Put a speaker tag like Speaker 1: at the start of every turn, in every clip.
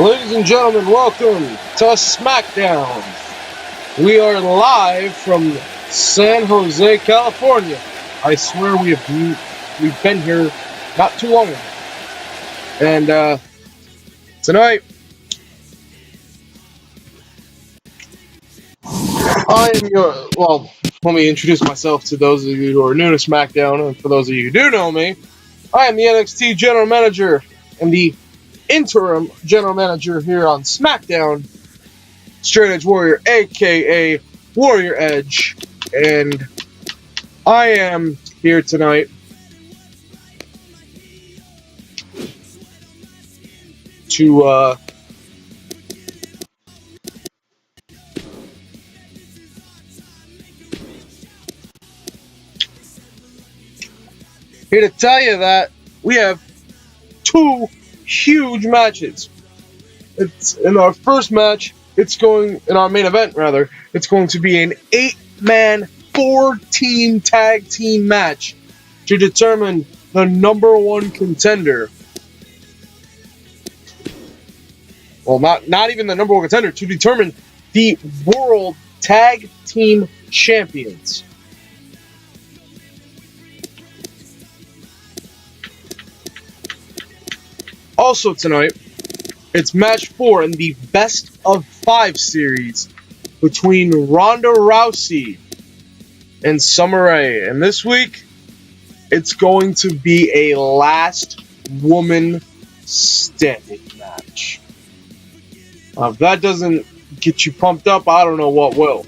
Speaker 1: Ladies and gentlemen, welcome to SmackDown. We are live from San Jose, California. I swear we've been here not too long ago. And tonight, let me introduce myself to those of you who are new to SmackDown, and for those of you who do know me, I am the NXT General Manager and the interim general manager here on SmackDown, Straight Edge Warrior, aka Warrior Edge, and I am here tonight to tell you that we have two huge matches. It's in our first match. In our main event, rather. It's going to be an 8-man, 4-team tag team match to determine the number one contender. Well, not even the number one contender, to determine the World Tag Team Champions. Also tonight, it's match 4 in the best of 5 series between Ronda Rousey and Summer Rae. And this week, it's going to be a last woman standing match. If that doesn't get you pumped up, I don't know what will.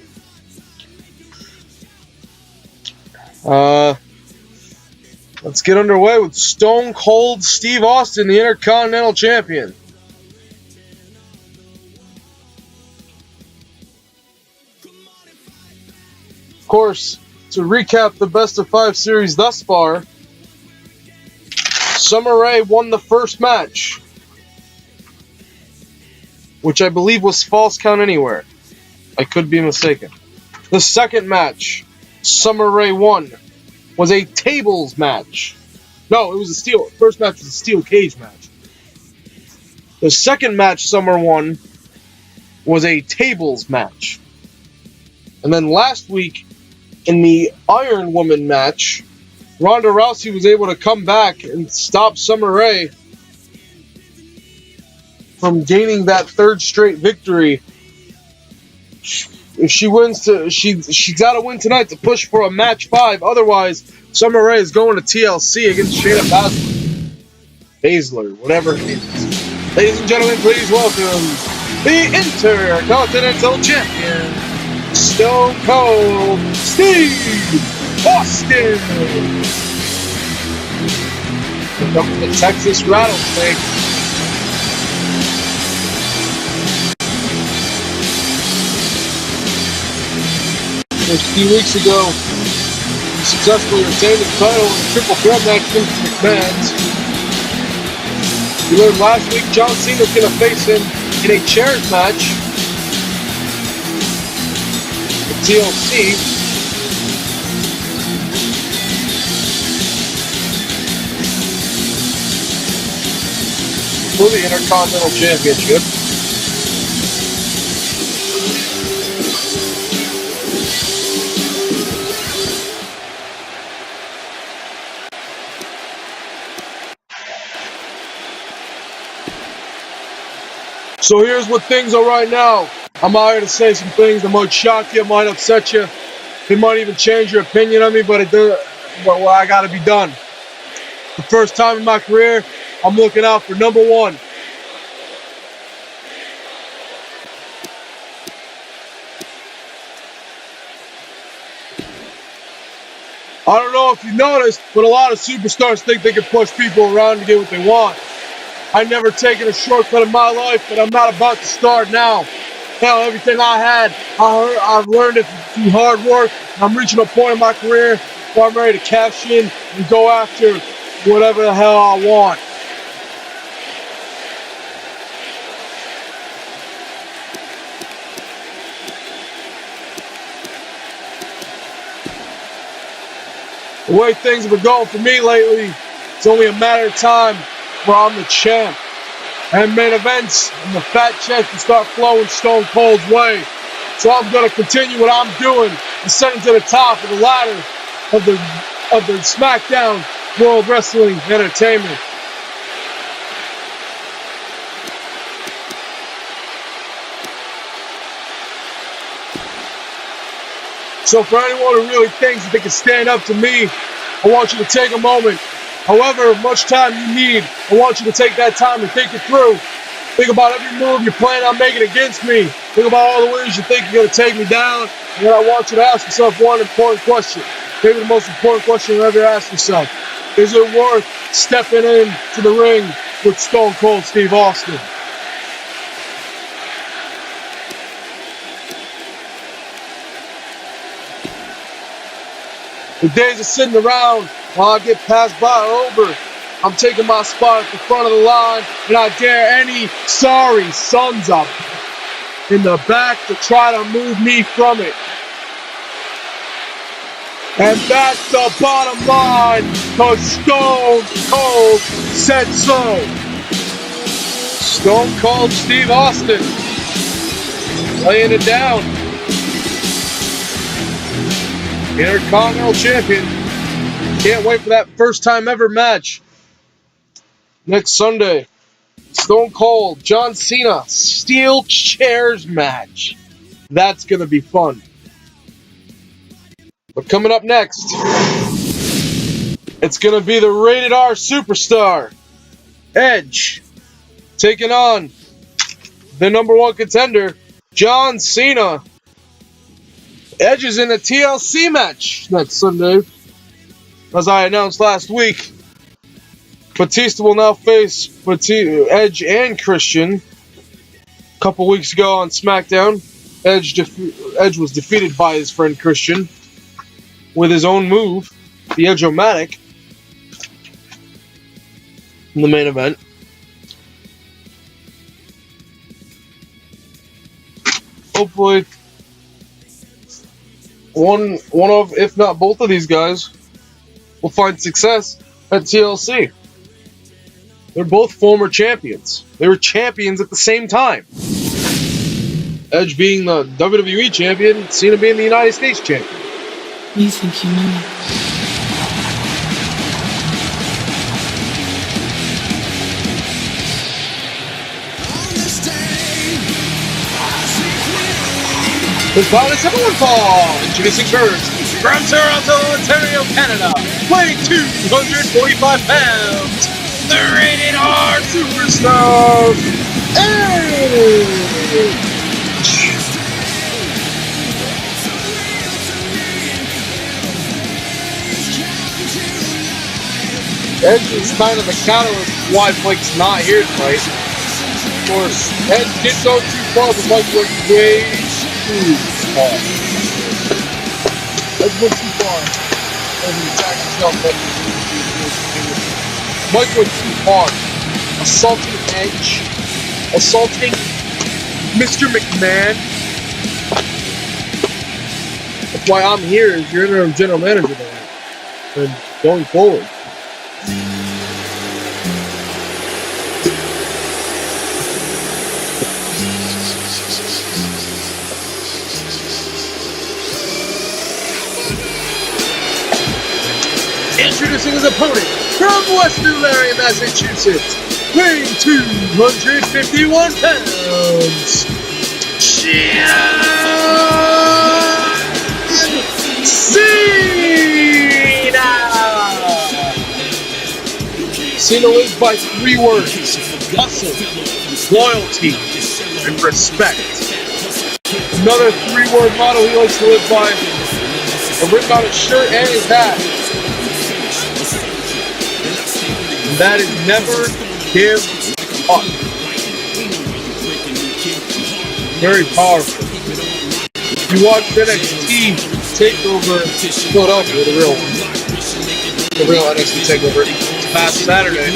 Speaker 1: Let's get underway with Stone Cold Steve Austin, the Intercontinental Champion. Of course, to recap the best of 5 series thus far, Summer Rae won the first match, which I believe was false count anywhere. I could be mistaken. The second match, Summer Rae won, was a tables match. No, it was first match was a steel cage match. The second match Summer won was a tables match. And then last week, in the Iron Woman match, Ronda Rousey was able to come back and stop Summer Rae from gaining that third straight victory. If she wins, she's got to win tonight to push for a match 5. Otherwise, Summer Rae is going to TLC against Shayna Baszler, whatever her name is. Ladies and gentlemen, please welcome the Intercontinental Champion, Stone Cold Steve Austin. Welcome to the Texas Rattlesnake. A few weeks ago, he successfully retained the title in a triple threat match against McMahon. We learned last week John Cena was going to face him in a chairs match at TLC. For the Intercontinental Championship. So here's what things are right now. I'm out here to say some things that might shock you, might upset you. It might even change your opinion on me, but I gotta be done. The first time in my career, I'm looking out for number 1. I don't know if you noticed, but a lot of superstars think they can push people around to get what they want. I've never taken a shortcut in my life, but I'm not about to start now. Hell, everything I had, I've learned it through hard work. I'm reaching a point in my career where I'm ready to cash in and go after whatever the hell I want. The way things have been going for me lately, it's only a matter of time where I'm the champ. and main events, and the fat check will start flowing Stone Cold's way. So I'm going to continue what I'm doing, ascending to the top of the ladder of the SmackDown World Wrestling Entertainment. So for anyone who really thinks that they can stand up to me, I want you to take a moment. However much time you need, I want you to take that time and think it through. Think about every move you're planning on making against me. Think about all the ways you think you're going to take me down. And then I want you to ask yourself one important question. Maybe the most important question you'll ever ask yourself. Is it worth stepping into the ring with Stone Cold Steve Austin? The days of sitting around while I get passed by are over. I'm taking my spot at the front of the line, and I dare any sorry sons up in the back to try to move me from it. And that's the bottom line, because Stone Cold said so. Stone Cold Steve Austin laying it down. Intercontinental Champion. Can't wait for that first time ever match. Next Sunday, Stone Cold, John Cena, Steel Chairs match. That's going to be fun. But coming up next, it's going to be the Rated R Superstar, Edge, taking on the number one contender, John Cena. Edge is in a TLC match next Sunday. As I announced last week, Batista will now face Edge and Christian. A couple weeks ago on SmackDown, Edge was defeated by his friend Christian with his own move, the Edge-O-Matic, in the main event. Hopefully, one of, if not both of these guys, will find success at TLC. They're both former champions. They were champions at the same time. Edge being the WWE champion, Cena being the United States champion.
Speaker 2: You think you know?
Speaker 1: His bonus everyone fall. Introducing first, from Toronto, Ontario, Canada, weighing 245 pounds, the Rated R Superstar, Edge. Edge is kind of the catalyst why Mike's not here tonight. Of course, Edge did go too far, but Mike went way too far. Edge went too far. Mike went too far. Assaulting Edge. Assaulting Mr. McMahon. That's why I'm here as your interim general manager now. And going forward. Introducing his opponent from Western Larry, Massachusetts, weighing 251 pounds, John Cena! Cena lives by 3 words: hustle, loyalty, and respect. Another 3-word motto he likes to live by, written on his shirt and his hat. And that is never give up. Very powerful. If you watched NXT TakeOver Philadelphia, the real NXT TakeOver, past Saturday,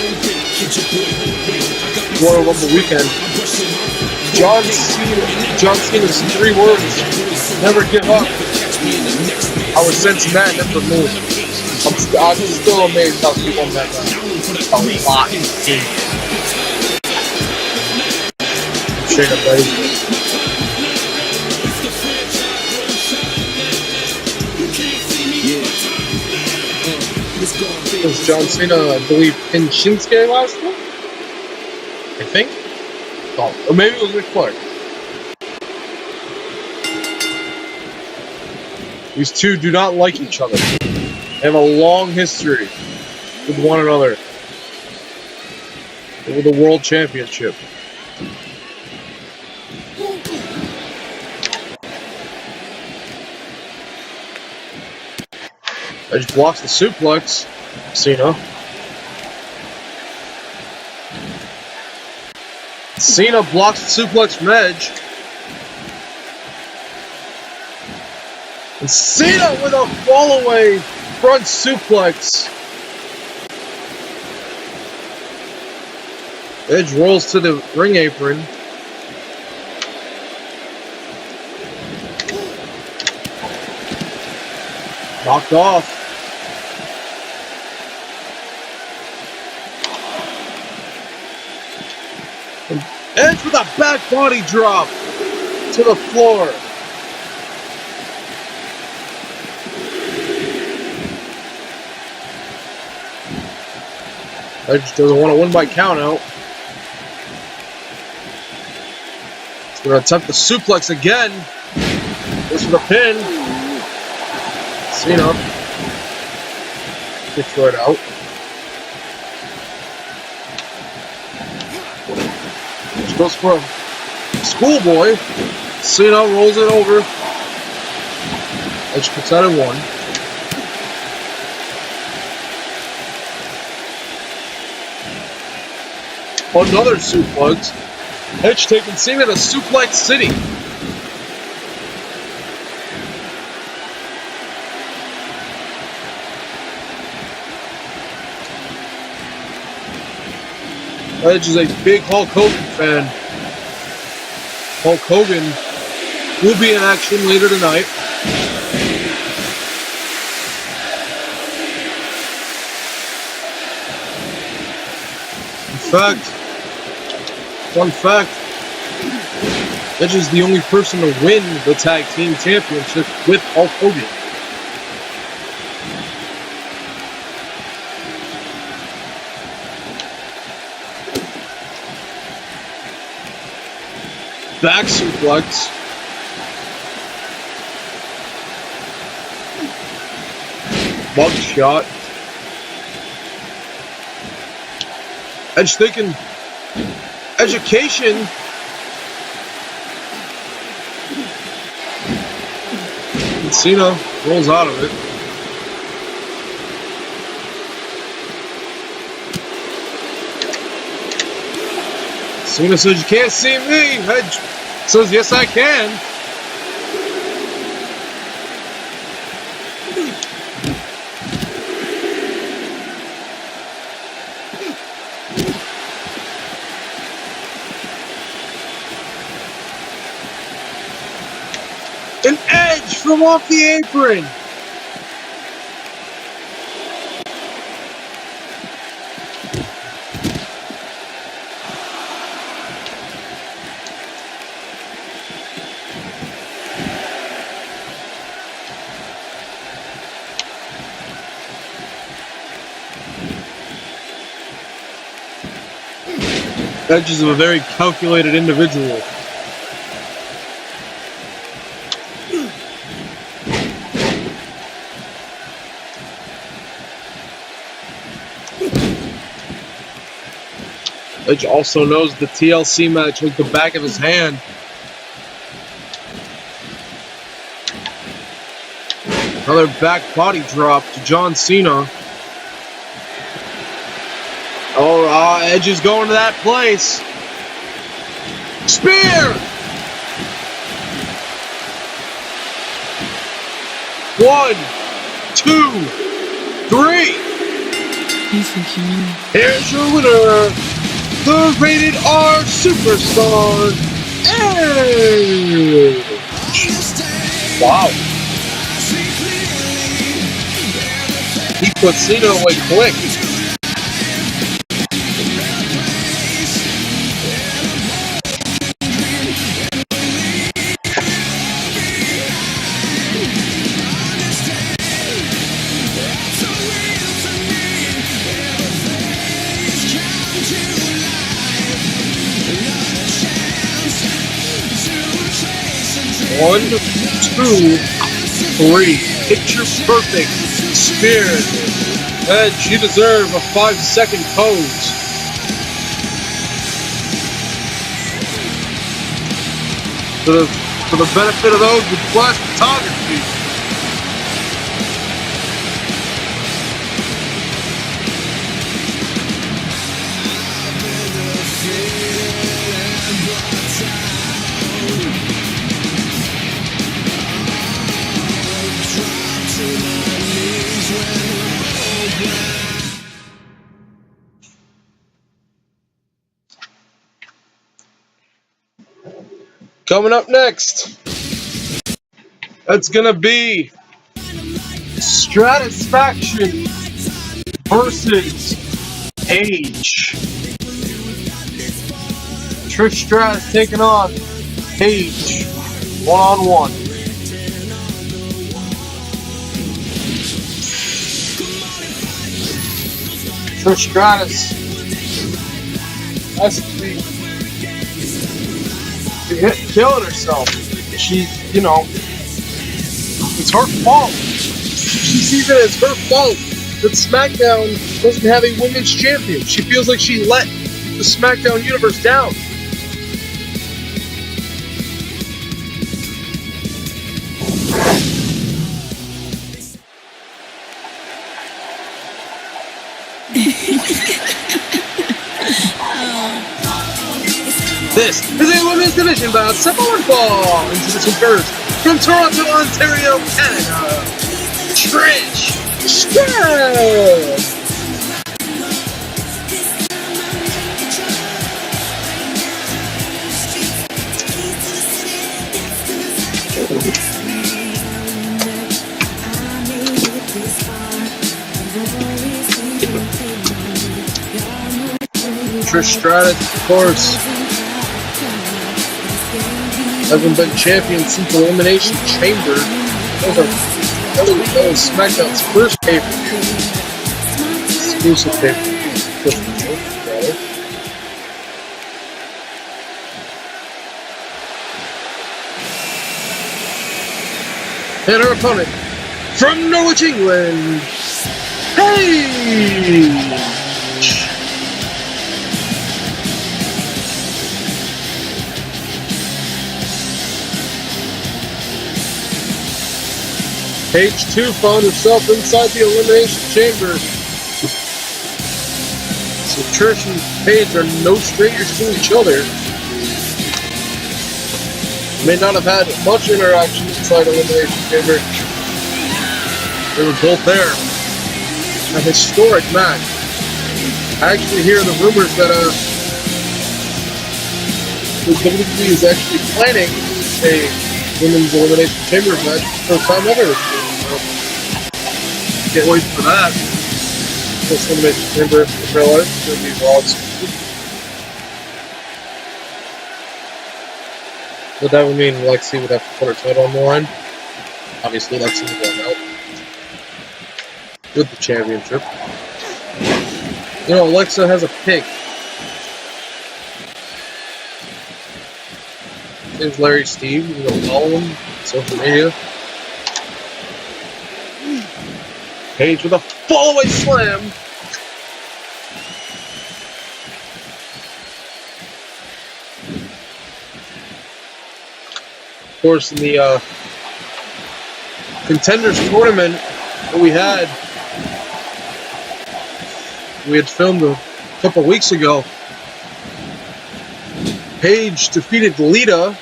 Speaker 1: Royal Rumble weekend, John Cena's 3 words: never give up. I was sensing that never move. I'm still amazed how he won that match. A lot. straight up ready. Was John Cena, I believe, in Shinsuke last week? I think? Oh, or maybe it was Ric Flair. These two do not like each other. They have a long history with one another. Over the World Championship. Edge blocks the suplex. Cena. Cena blocks the suplex from Edge. And Cena with a fallaway front suplex. Edge rolls to the ring apron. Knocked off. And Edge with a back body drop to the floor. Edge doesn't want to win by countout. He's going to attempt the suplex again. This for the pin. Cena gets right out. Edge goes for a schoolboy. Cena rolls it over. Edge puts that in one. Another suplex. Edge taking Cena to Suplex City. Edge is a big Hulk Hogan fan. Hulk Hogan will be in action later tonight. Fun fact, Edge is the only person to win the Tag Team Championship with Hulk Hogan. Back suplex. Mug shot. Edge thinking education. And Cena rolls out of it. Cena says, "You can't see me." Edge says, "Yes, I can." An Edge from off the apron. Edge is a very calculated individual. Edge also knows the TLC match like the back of his hand. Another back body drop to John Cena. Oh, Edge is going to that place. Spear! 1, 2, 3. Here's your winner, the Rated R Superstar, Edge! Wow. He put Cena away quick. 1, 2, 3. Picture perfect spear. And she deserved a 5-second pose. For the benefit of those with flash photography. Coming up next, it's gonna be Stratisfaction versus Paige. Trish Stratus taking on Paige one-on-one. Trish Stratus has to be killing herself. She's, you know, it's her fault. She sees it as her fault that SmackDown doesn't have a women's champion. She feels like she let the SmackDown universe down. This is a women's division bout. Samoan Fall into this one first. From Toronto, Ontario, Canada, Trish Stratus. Trish Stratus, of course, hasn't been champion since Elimination Chamber. That was SmackDown's first pay-per-view. Exclusive pay-per-view. And her opponent, from Norwich, England, Paige. Paige 2 found herself inside the Elimination Chamber. So Trish and Paige are no strangers to each other. May not have had much interaction inside Elimination Chamber. They were both there. A historic match. I actually hear the rumors that the WWE is actually planning a women's Elimination Chamber match for the first time ever. Can't wait for that. This Elimination Chamber in real life is going to be Raw exclusive. But that would mean Lexi would have to put her title on the line. Obviously, Lexi would go out with the championship. You know, Alexa has a pick. His name's Larry Steve. You can follow him on social media. Paige with a fallaway slam. Of course, in the Contenders tournament that we had filmed a couple weeks ago, Paige defeated Lita.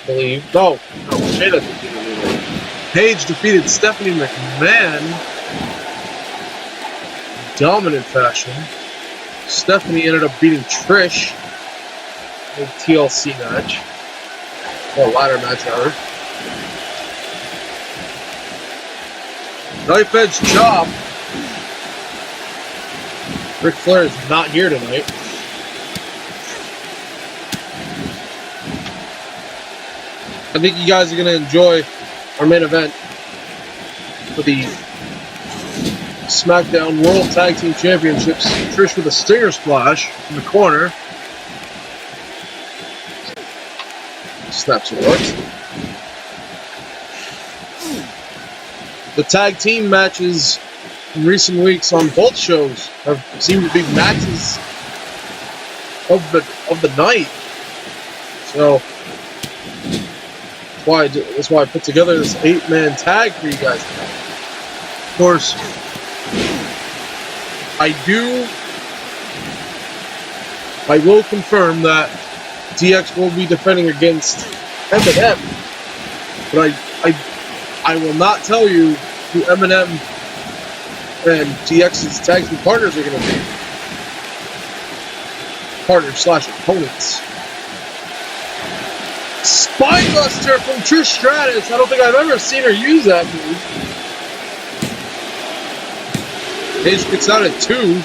Speaker 1: I believe. No, Shayna defeated Lita. Paige defeated Stephanie McMahon in dominant fashion. Stephanie ended up beating Trish in a TLC match. Or ladder match, rather. Knife edge chop. Ric Flair is not here tonight. I think you guys are going to enjoy our main event for the SmackDown World Tag Team Championships. Trish with a Stinger Splash in the corner. snap suplex. The tag team matches in recent weeks on both shows have seemed to be matches of the night. So that's why I put together this 8-man tag for you guys tonight. Of course, I will confirm that DX will be defending against Eminem, but I will not tell you who Eminem and DX's tag team partners are going to be. Partners/opponents. Spinebuster from Trish Stratus. I don't think I've ever seen her use that move. Paige kicks out at 2.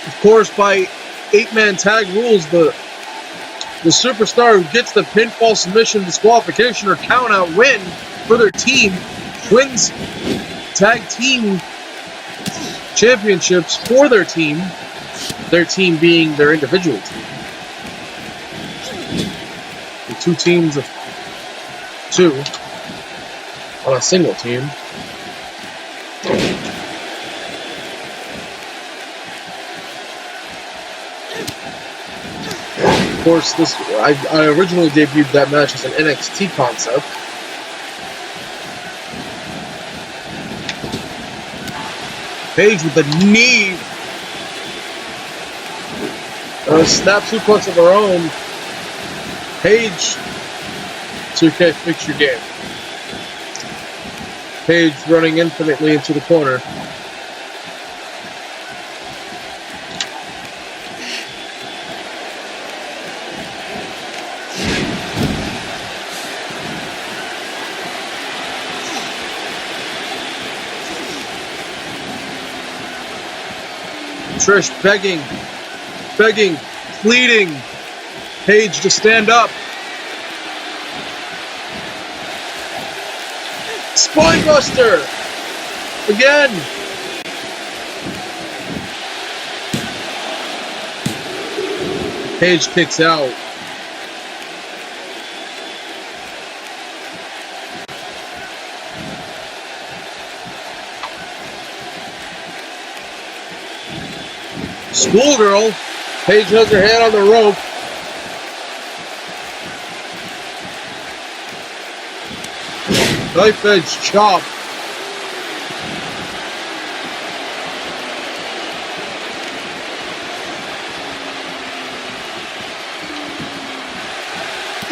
Speaker 1: Of course, by 8-man tag rules, the superstar who gets the pinfall, submission, disqualification, or count-out win for their team wins tag team championships for their team being their individual team. The 2 teams of 2 on a single team. Of course, I originally debuted that match as an NXT concept. Paige with the knee. A snap suplex of her own. Paige. 2K, fix your game. Paige running infinitely into the corner. Trish begging, pleading Paige to stand up. Spinebuster! Again! Paige kicks out. Schoolgirl. Paige has her hand on the rope. Knife edge chop.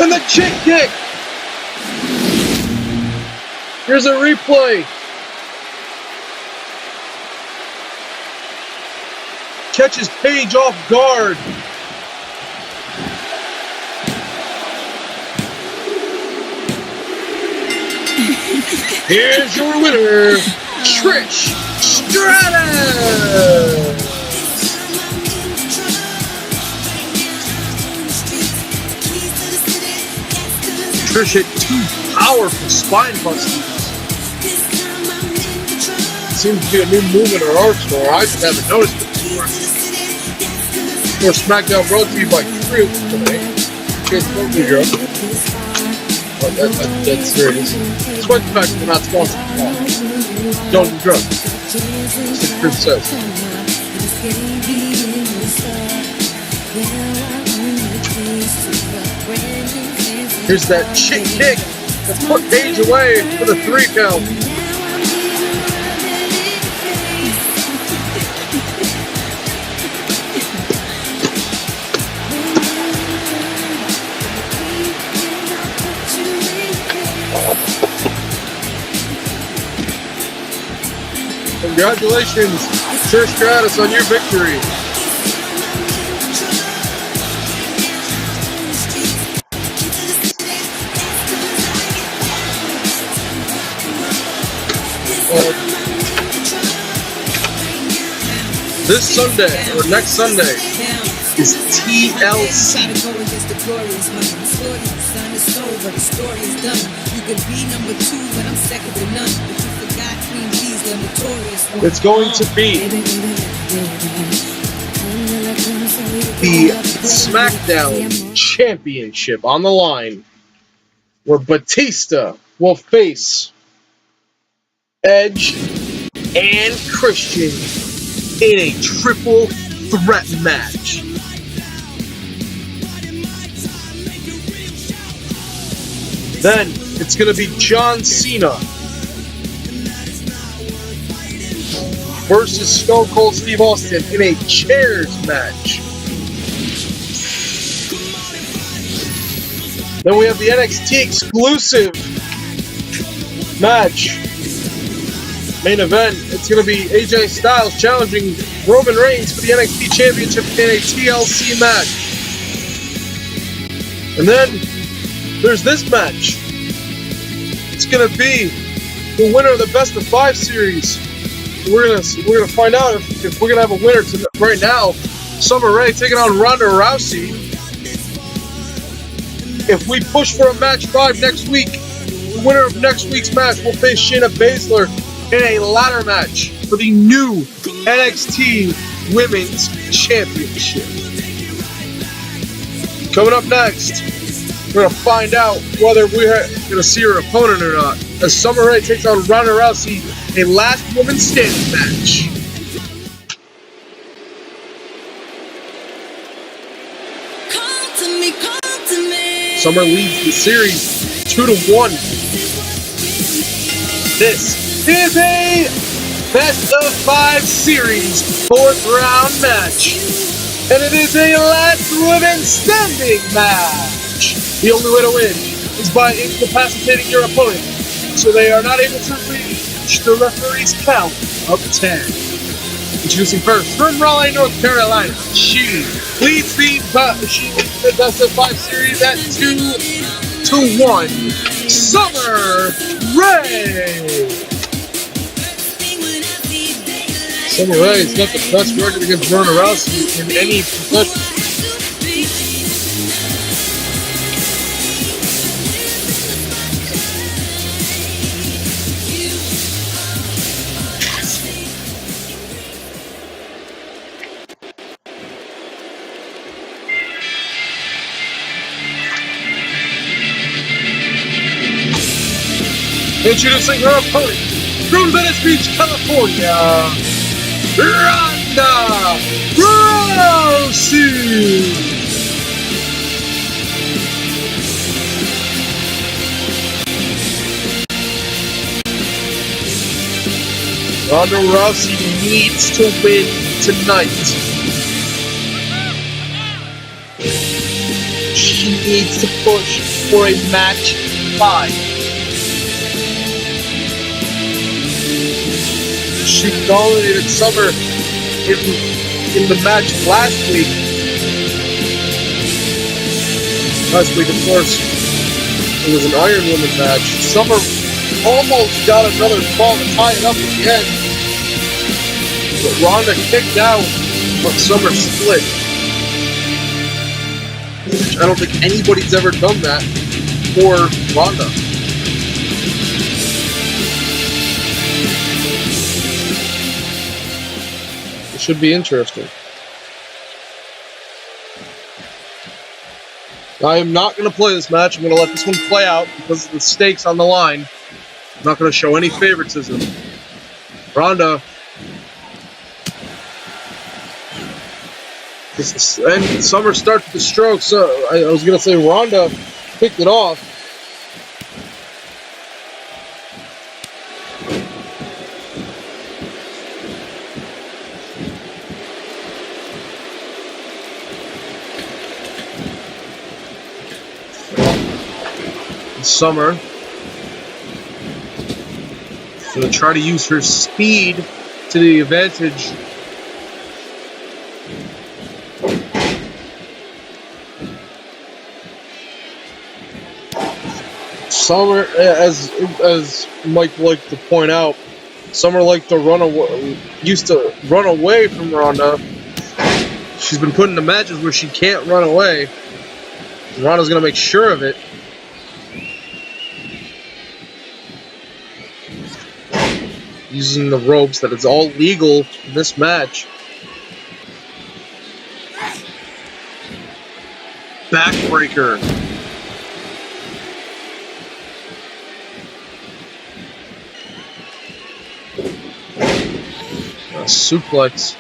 Speaker 1: And the chick kick. Here's a replay. Catches Paige off guard. Here's your winner, Trish Stratus. Trish hit 2 powerful spine busters. Seems to be a new move in her arsenal. I just haven't noticed it before. For SmackDown brought to you by Crew today. Cheers, girl. Oh, that's serious. Despite the fact that we're not sponsored by don't do drugs. That's what Chris says. Here's that chick kick that put Paige away for the 3 count. Congratulations, Trish Stratus, on your victory. This Sunday, or next Sunday, is TLC. It's going to be the SmackDown Championship on the line, where Batista will face Edge and Christian in a triple threat match. Then it's going to be John Cena versus Stone Cold Steve Austin in a chairs match. Then we have the NXT exclusive match. Main event, it's going to be AJ Styles challenging Roman Reigns for the NXT Championship in a TLC match. And then there's this match. It's going to be the winner of the Best of 5 series. We're gonna find out if we're gonna have a winner right now. Summer Rae taking on Ronda Rousey. If we push for a match 5 next week, the winner of next week's match will face Shayna Baszler in a ladder match for the new NXT Women's Championship. Coming up next, we're going to find out whether we're going to see her opponent or not, as Summer Rae takes on Ronda Rousey, a last woman standing match. Summer leads the series 2-1. This is a Best of 5 series 4th round match, and it is a last woman standing match. The only way to win is by incapacitating your opponent, so they are not able to reach the referee's count of 10. Introducing first, from Raleigh, North Carolina, she leads the Best of 5 series at 2-1. Summer Rae. Summer Rae's got the best record against Ronda Rousey in any profession. Introducing her opponent from Venice Beach, California, Ronda Rousey. Ronda Rousey needs to win tonight. She needs to push for a match 5. She dominated Summer in the match last week. Last week, of course, it was an Iron Woman match. Summer almost got another fall to tie it up at the end, but Ronda kicked out, but Summer split. I don't think anybody's ever done that for Ronda. Should be interesting. I am not going to play this match. I'm going to let this one play out because of the stakes on the line. I'm not going to show any favoritism. Ronda. And Summer starts the stroke, so I was going to say Ronda picked it off. Summer going to try to use her speed to the advantage. Summer, as Mike liked to point out, Summer liked to used to run away from Ronda. She's been put into matches where she can't run away. And Ronda's going to make sure of it. Using the ropes, that it's all legal in this match. Backbreaker. Suplex.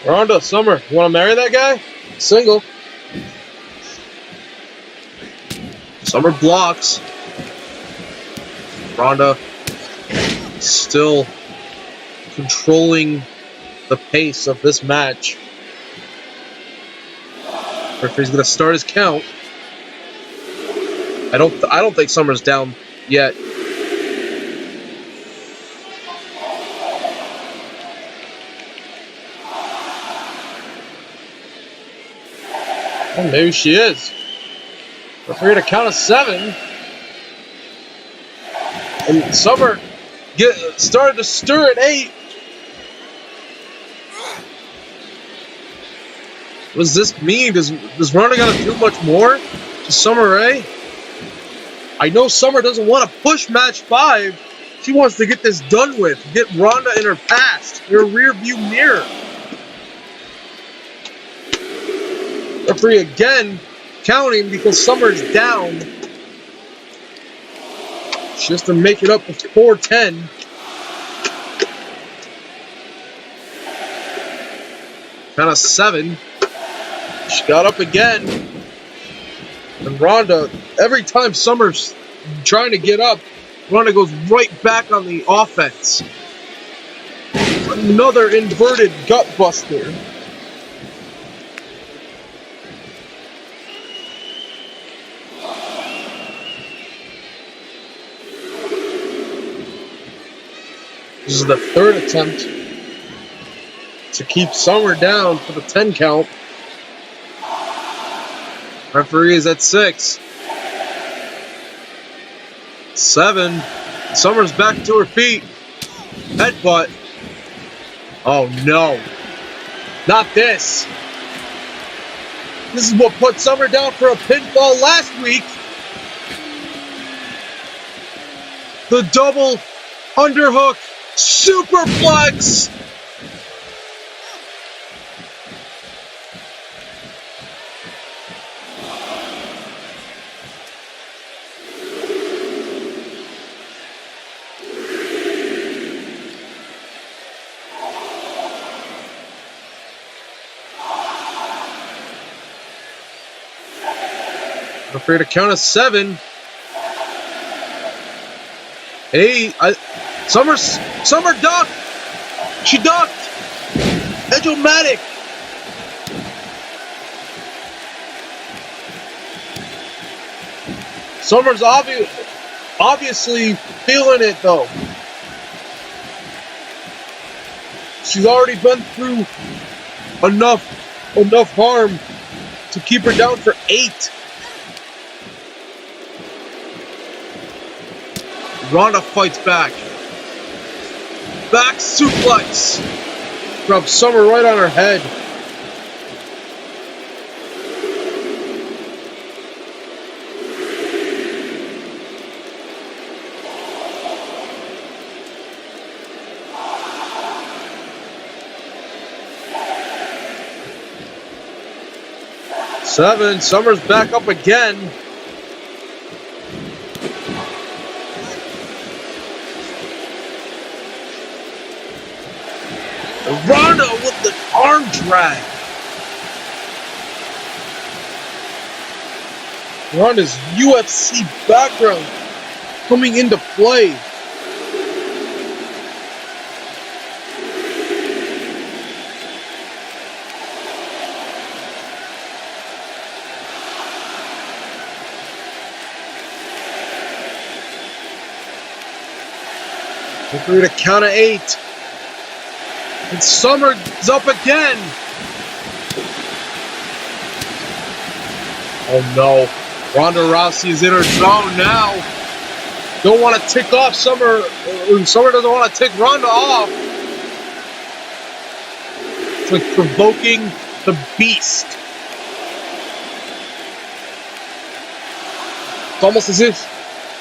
Speaker 1: Ronda, Summer, you want to marry that guy? Single. Summer blocks. Ronda still controlling the pace of this match. Referee's gonna start his count. I don't think Summer's down yet. Oh, maybe she is. Referee at a count of 7. And Summer started to stir at 8. What does this mean? Does Ronda gotta do much more to Summer Rae? I know Summer doesn't want to push match 5. She wants to get this done with. Get Ronda in her past, in her rear view mirror. Referee again counting because Summer's down. She has to make it up before 10. Count of 7. She got up again. And Ronda, every time Summer's trying to get up, Ronda goes right back on the offense. Another inverted gut buster. This is the 3rd attempt to keep Summer down for the 10 count. Referee is at 6. 7. Summer's back to her feet. Headbutt. Oh no. Not this. This is what put Summer down for a pinfall last week. The double underhook superplex. Referee to count of 7. 8. Summer ducked. She ducked. Edge-o-matic. Summer's obviously feeling it though. She's already been through enough harm to keep her down for 8. Ronda fights back. Back suplex. Drops Summer right on her head. Seven. Summer's back up again. Ronda with the arm drag. Ronda's UFC background coming into play. We're going to count of 8. And Summer's up again. Oh no. Ronda Rousey is in her zone now. Don't want to tick off Summer. Summer doesn't want to tick Ronda off. It's like provoking the beast. It's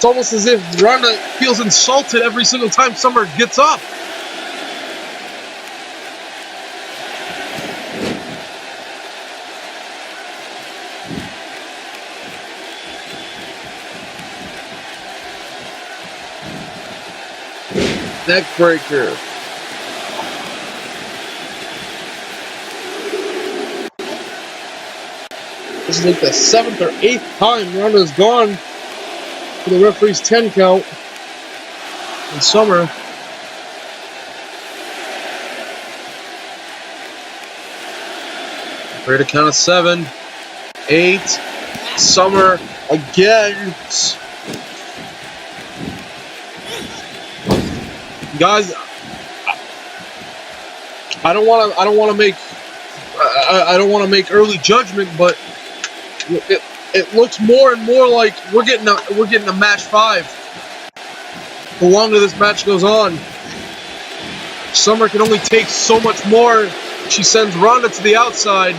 Speaker 1: almost as if Ronda feels insulted every single time Summer gets up. Neck breaker. This is like the 7th or 8th time Ronda's gone for the referee's 10 count in Summer. Ready to count of 7, 8. Summer again. Guys, I don't want to make early judgment, but it looks more and more like we're getting a match 5. The longer this match goes on, Summer can only take so much more. She sends Ronda to the outside.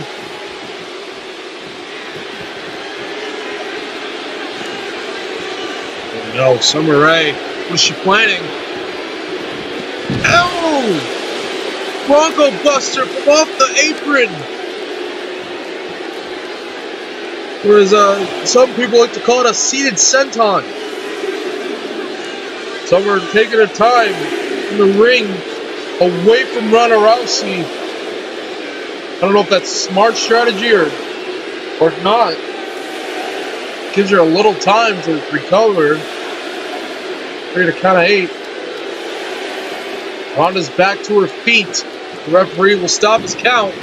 Speaker 1: Oh no, Summer Rae. What is she planning? Oh! Bronco Buster from off the apron. Or as some people like to call it, a seated senton. Summer taking her time in the ring, away from Ronda Rousey. I don't know if that's smart strategy or not. Gives her a little time to recover. Ready to count of 8. Ronda's back to her feet. The referee will stop his count.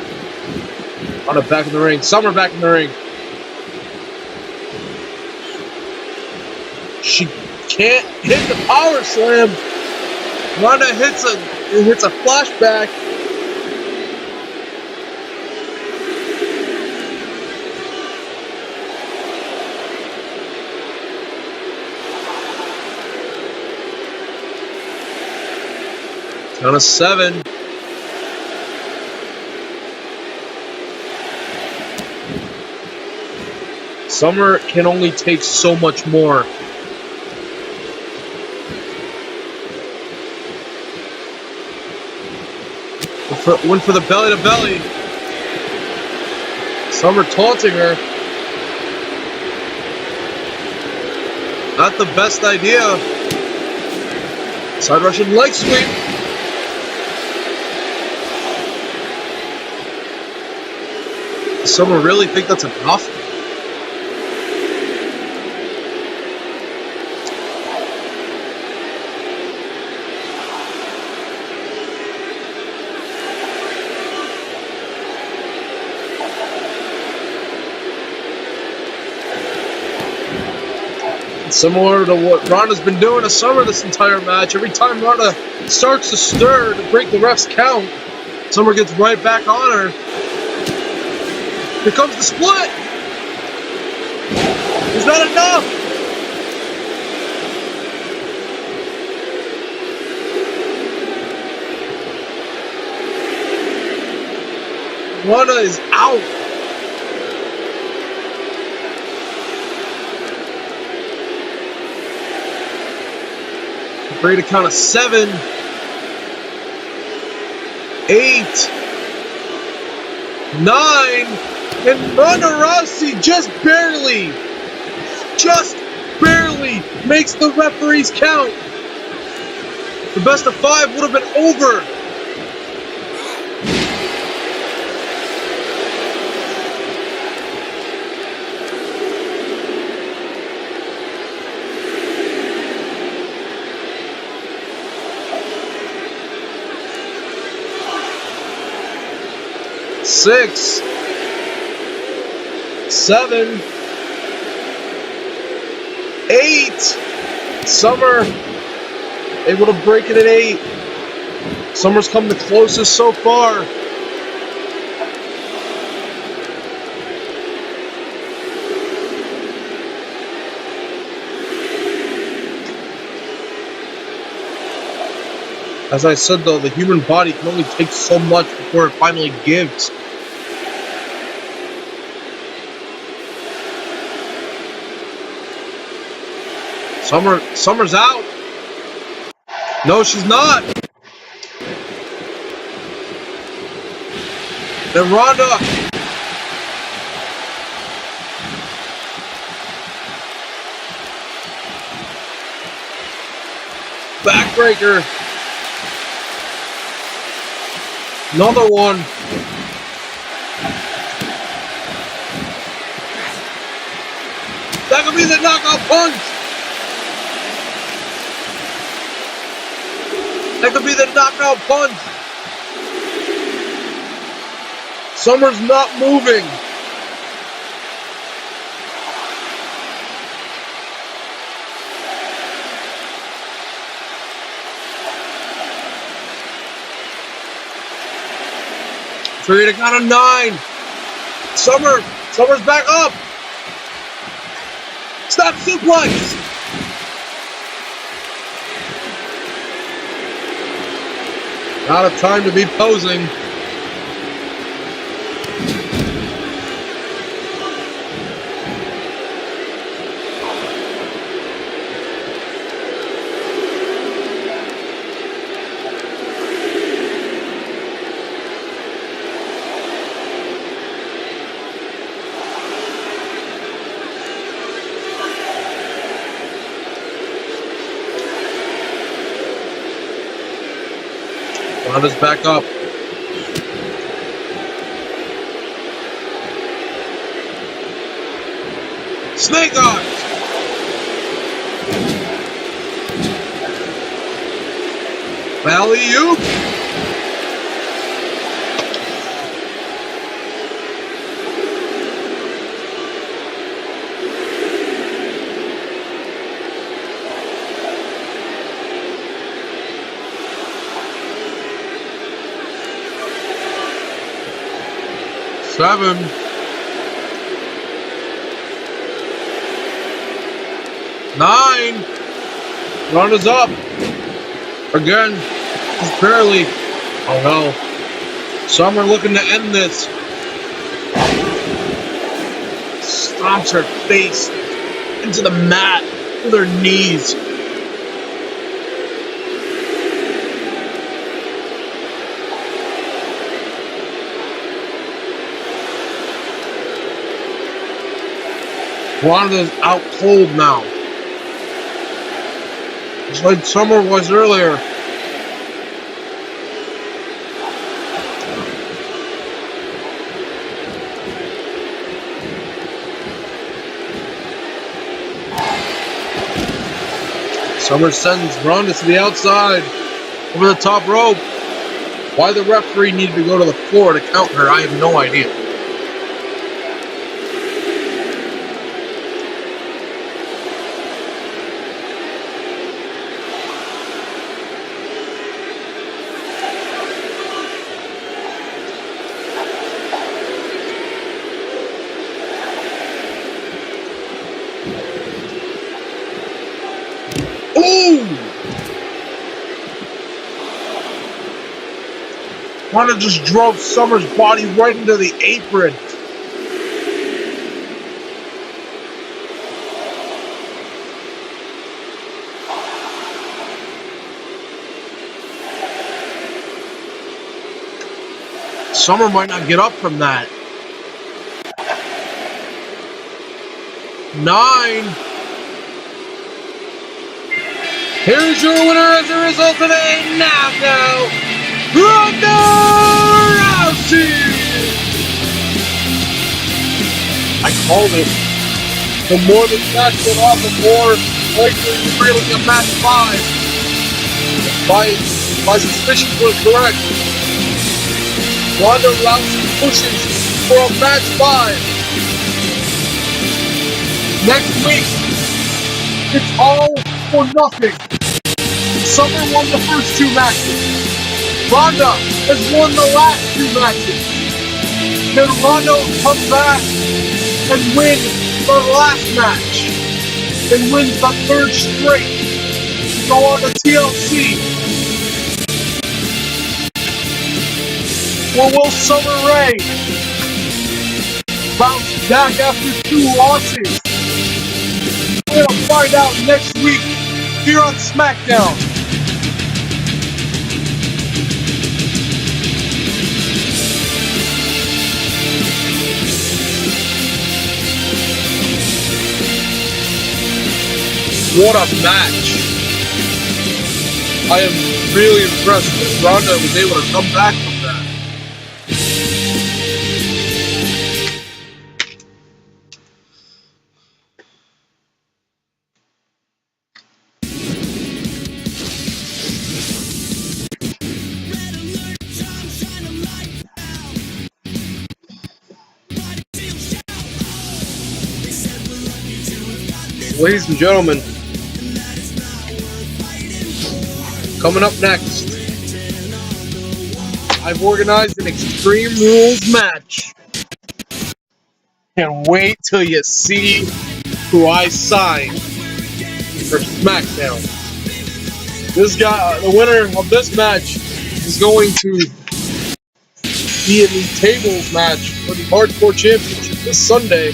Speaker 1: Ronda back in the ring. Summer back in the ring. She can't hit the power slam. Ronda hits a flashback. Count of 7. Summer can only take so much more. Went for the belly to belly. Summer taunting her. Not the best idea. Side Russian leg sweep. Does Summer really think that's enough? Similar to what Ronda's been doing to Summer this entire match. Every time Ronda starts to stir to break the ref's count, Summer gets right back on her. Here comes the split! Is that enough? Ronda is out. Ready to count of 7, 8, 9, and Ronda Rousey just barely makes the referee's count. The best of 5 would have been over. Six, 7, 8. Summer able to break it at 8. Summer's come the closest so far. As I said though, the human body can only take so much before it finally gives. Summer's out. No, she's not. Then Ronda. Backbreaker. Another one. That could be the knockout punch. That could be the knockout punch. Summer's not moving. Three to count of 9. Summer's back up. Stop suplex. Not a time to be posing. Ronda's back up. Snake eyes. Alley-oop. Seven. Nine. Ronda's up. Again. Just barely. Oh no. Summer looking to end this. Stomps her face into the mat with her knees. Ronda's out cold now. Just like Summer was earlier. Summer sends Ronda to the outside, over the top rope. Why the referee needed to go to the floor to count her, I have no idea. Ooh! Ronda just drove Summer's body right into the apron. Summer might not get up from that. 9. Here's your winner as a result of a knockout, Ronda Rousey! I called it. The more the match went on, the more likely really a match 5. My suspicion was correct. Ronda Rousey pushes for a match 5. Next week, it's all or nothing. Summer won the first 2 matches. Ronda has won the last 2 matches. Can Ronda come back and win the last match? And win the 3rd straight? Go on to TLC. Or will Summer Rae bounce back after 2 losses? We're going to find out next week here on SmackDown. What a match. I am really impressed that Ronda was able to come back from that. Ladies and gentlemen, coming up next, I've organized an Extreme Rules match. Can't wait till you see who I signed for SmackDown. This guy, the winner of this match, is going to be in the tables match for the Hardcore Championship this Sunday.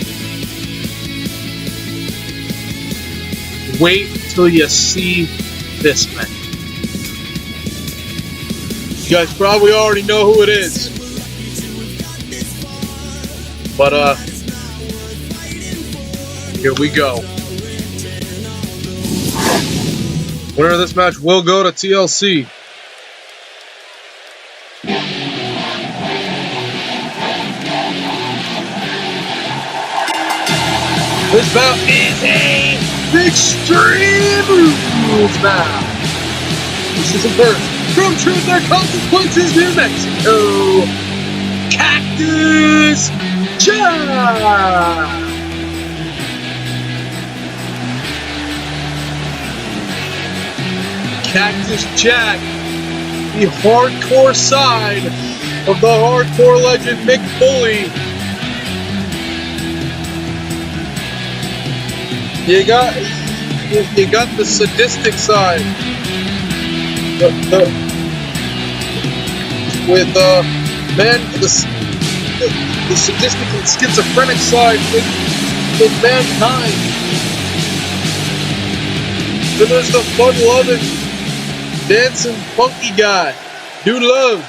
Speaker 1: Wait till you see this match. You guys probably already know who it is. But, here we go. Winner of this match will go to TLC. This bout is a Extreme Rules match. This is the first from Truth or Consequences, New Mexico. Cactus Jack. Cactus Jack, the hardcore side of the hardcore legend Mick Foley. You got the sadistic side, the sadistic and schizophrenic side in mankind. Then there's the fun-loving, dancing, funky guy, Dude Love.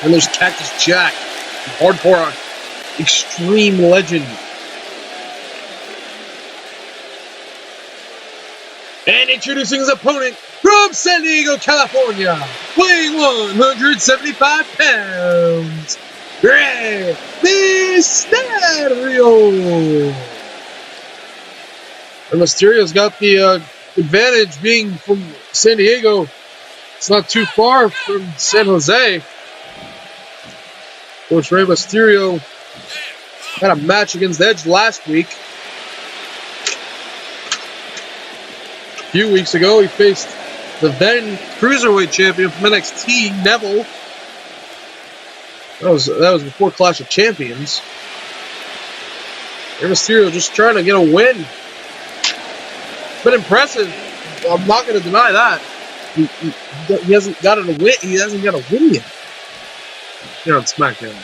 Speaker 1: And there's Cactus Jack, hardcore extreme legend. And introducing his opponent from San Diego, California, weighing 175 pounds, Rey Mysterio. And Mysterio's got the advantage being from San Diego. It's not too far from San Jose. Of course, Rey Mysterio had a match against Edge last week. A few weeks ago, he faced the then Cruiserweight champion from NXT, Neville. That was before Clash of Champions. Rey Mysterio just trying to get a win. Been impressive. I'm not going to deny that. He hasn't got a win. He hasn't got a win yet here on SmackDown.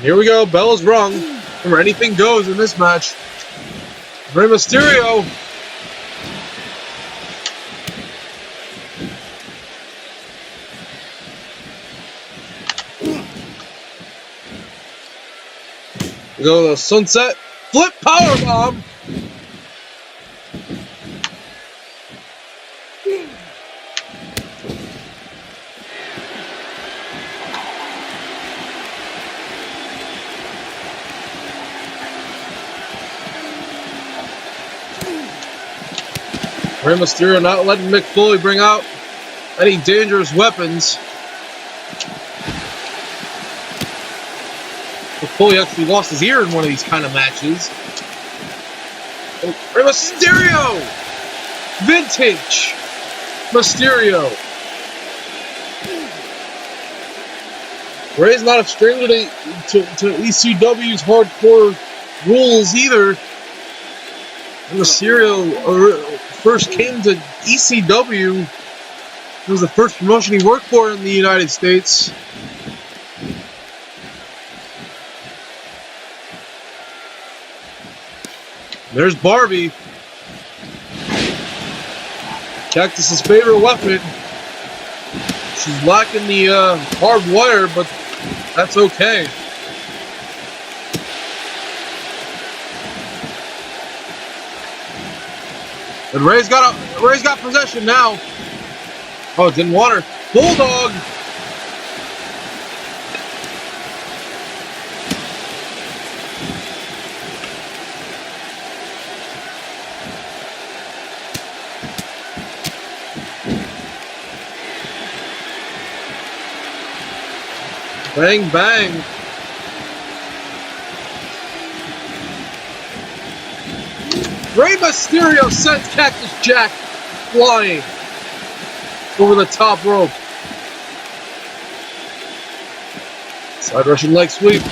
Speaker 1: Here we go. Bell is rung. Remember, anything goes in this match. Rey Mysterio. We go to the sunset. Flip powerbomb. Rey Mysterio not letting Mick Foley bring out any dangerous weapons. Mick Foley actually lost his ear in one of these kind of matches. And Rey Mysterio! Vintage Mysterio. Rey's not a stranger to ECW's hardcore rules either. Mysterio first came to ECW. It was the first promotion he worked for in the United States. There's Barbie. Cactus's favorite weapon. She's lacking the hard wire, but that's okay. And Ray's got possession now. Oh, didn't want her. Bulldog. Bang, bang. Rey Mysterio sends Cactus Jack flying over the top rope. Side Russian leg sweep.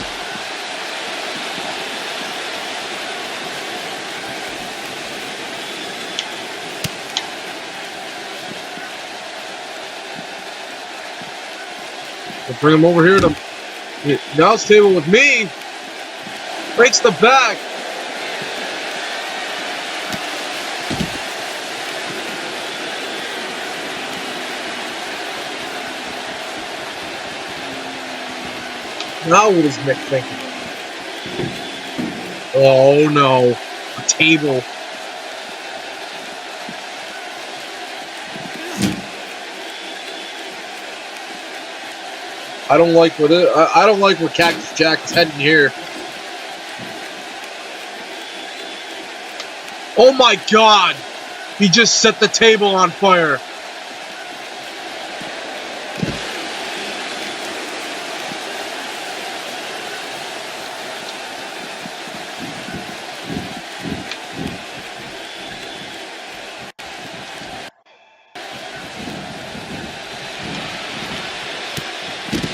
Speaker 1: We'll bring him over here to the announce table with me. Breaks the back. Now what is Mick thinking? Oh no, a table. I don't like what I don't like where Cactus Jack is heading here. Oh my God! He just set the table on fire.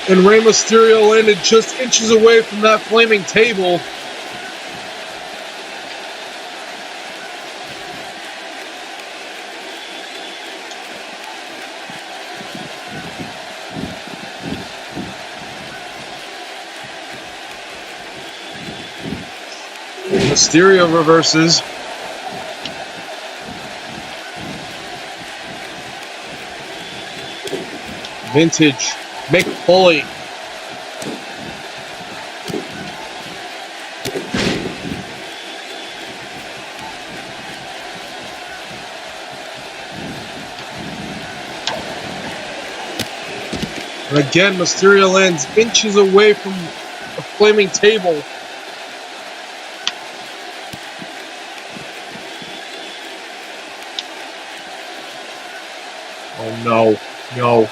Speaker 1: And Rey Mysterio landed just inches away from that flaming table. Mysterio reverses. Vintage Mick Foley. And again, Mysterio lands inches away from a flaming table. Oh no, no.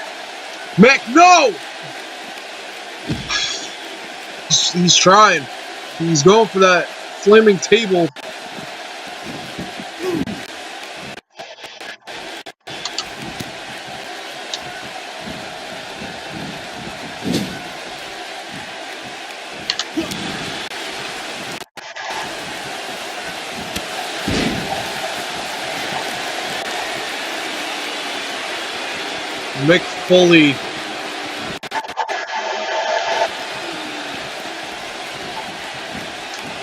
Speaker 1: Mick, no! He's trying. He's going for that flaming table. Mick Foley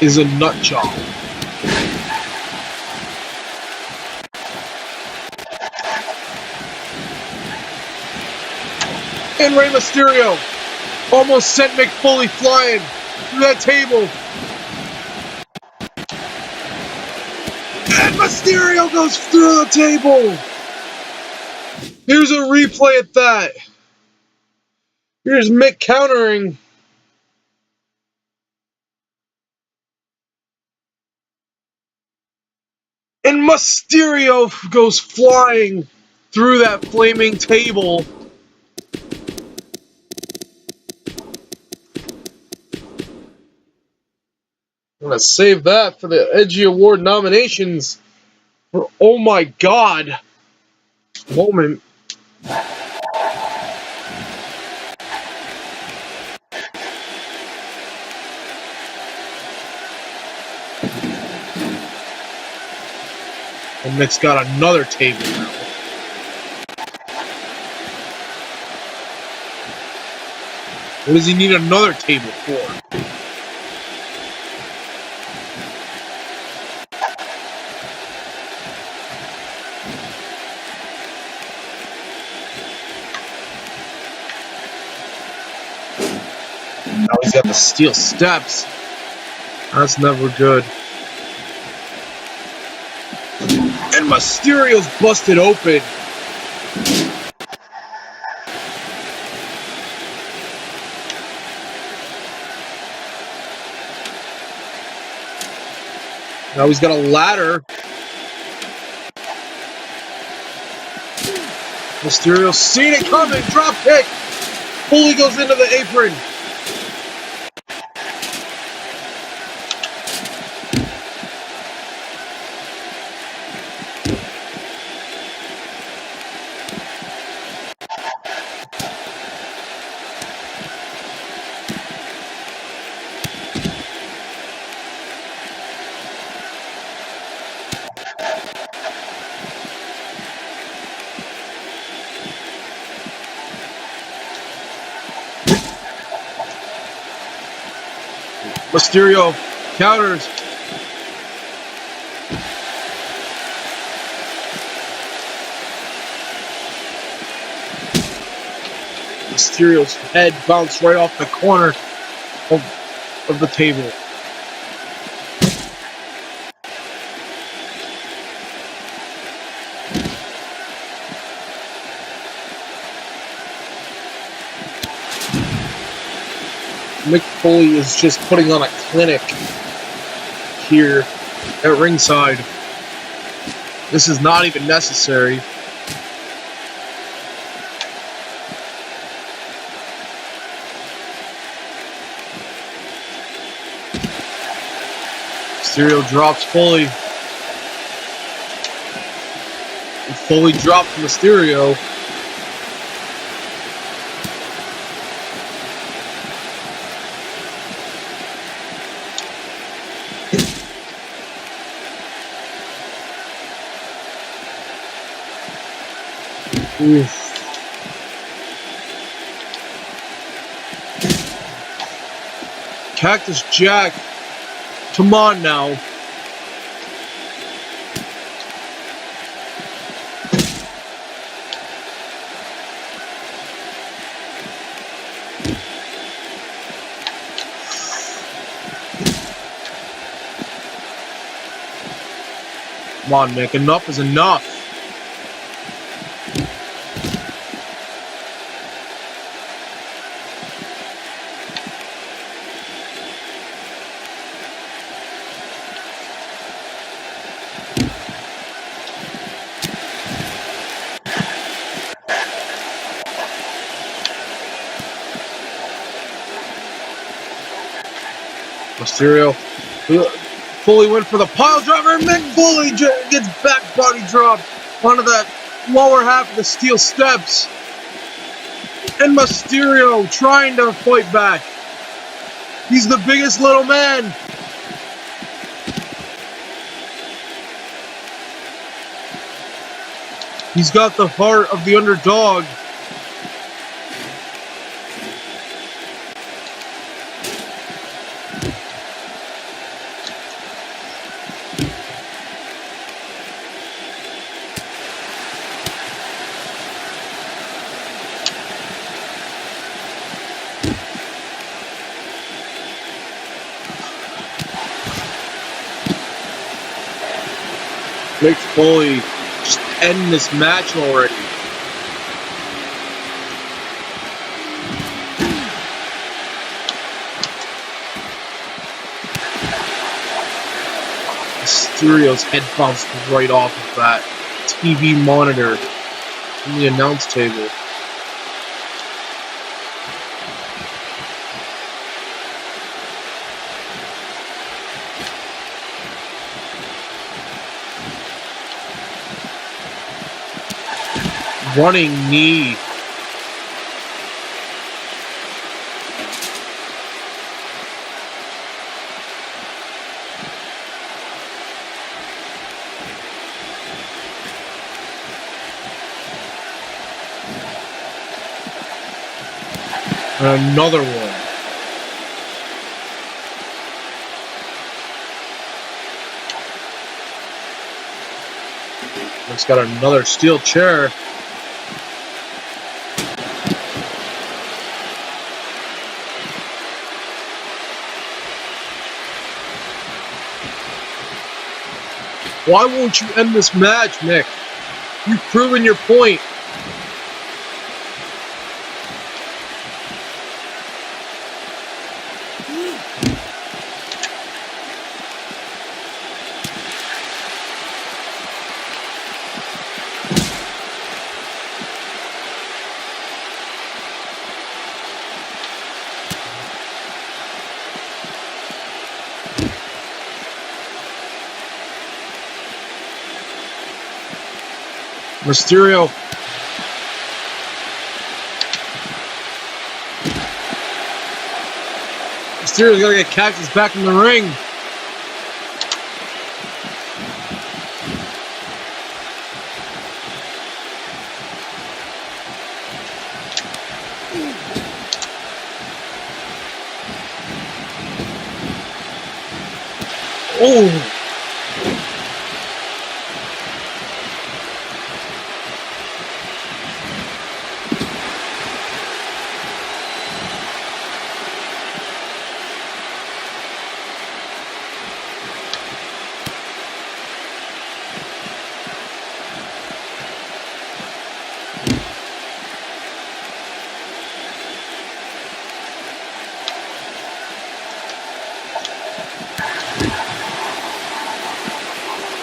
Speaker 1: is a nut job. And Rey Mysterio almost sent Mick Foley flying through that table. And Mysterio goes through the table. Here's a replay at that. Here's Mick countering. And Mysterio goes flying through that flaming table. I'm going to save that for the Edgy Award nominations for Oh My God moment. And Mick's got another table now. What does he need another table for? Now he's got the steel steps. That's never good. And Mysterio's busted open. Now he's got a ladder. Mysterio's seen it coming. Drop kick. Foley goes into the apron. Mysterio counters. Mysterio's head bounced right off the corner of the table. Mick Foley is just putting on a clinic here at ringside. This is not even necessary. Mysterio drops Foley. And Foley drops Mysterio. Oof. Cactus Jack. Come on now. Come on, Nick. Enough is enough. Mysterio Foley went for the pile driver, and Mick Foley gets back body dropped onto that lower half of the steel steps. And Mysterio trying to fight back. He's the biggest little man. He's got the heart of the underdog. Mick Foley, just end this match already. Mysterio's head bounced right off of that TV monitor in the announce table. Running knee. And another one. It's got another steel chair. Why won't you end this match, Mick? You've proven your point. Mysterio. Mysterio's gotta get Cactus back in the ring. Oh!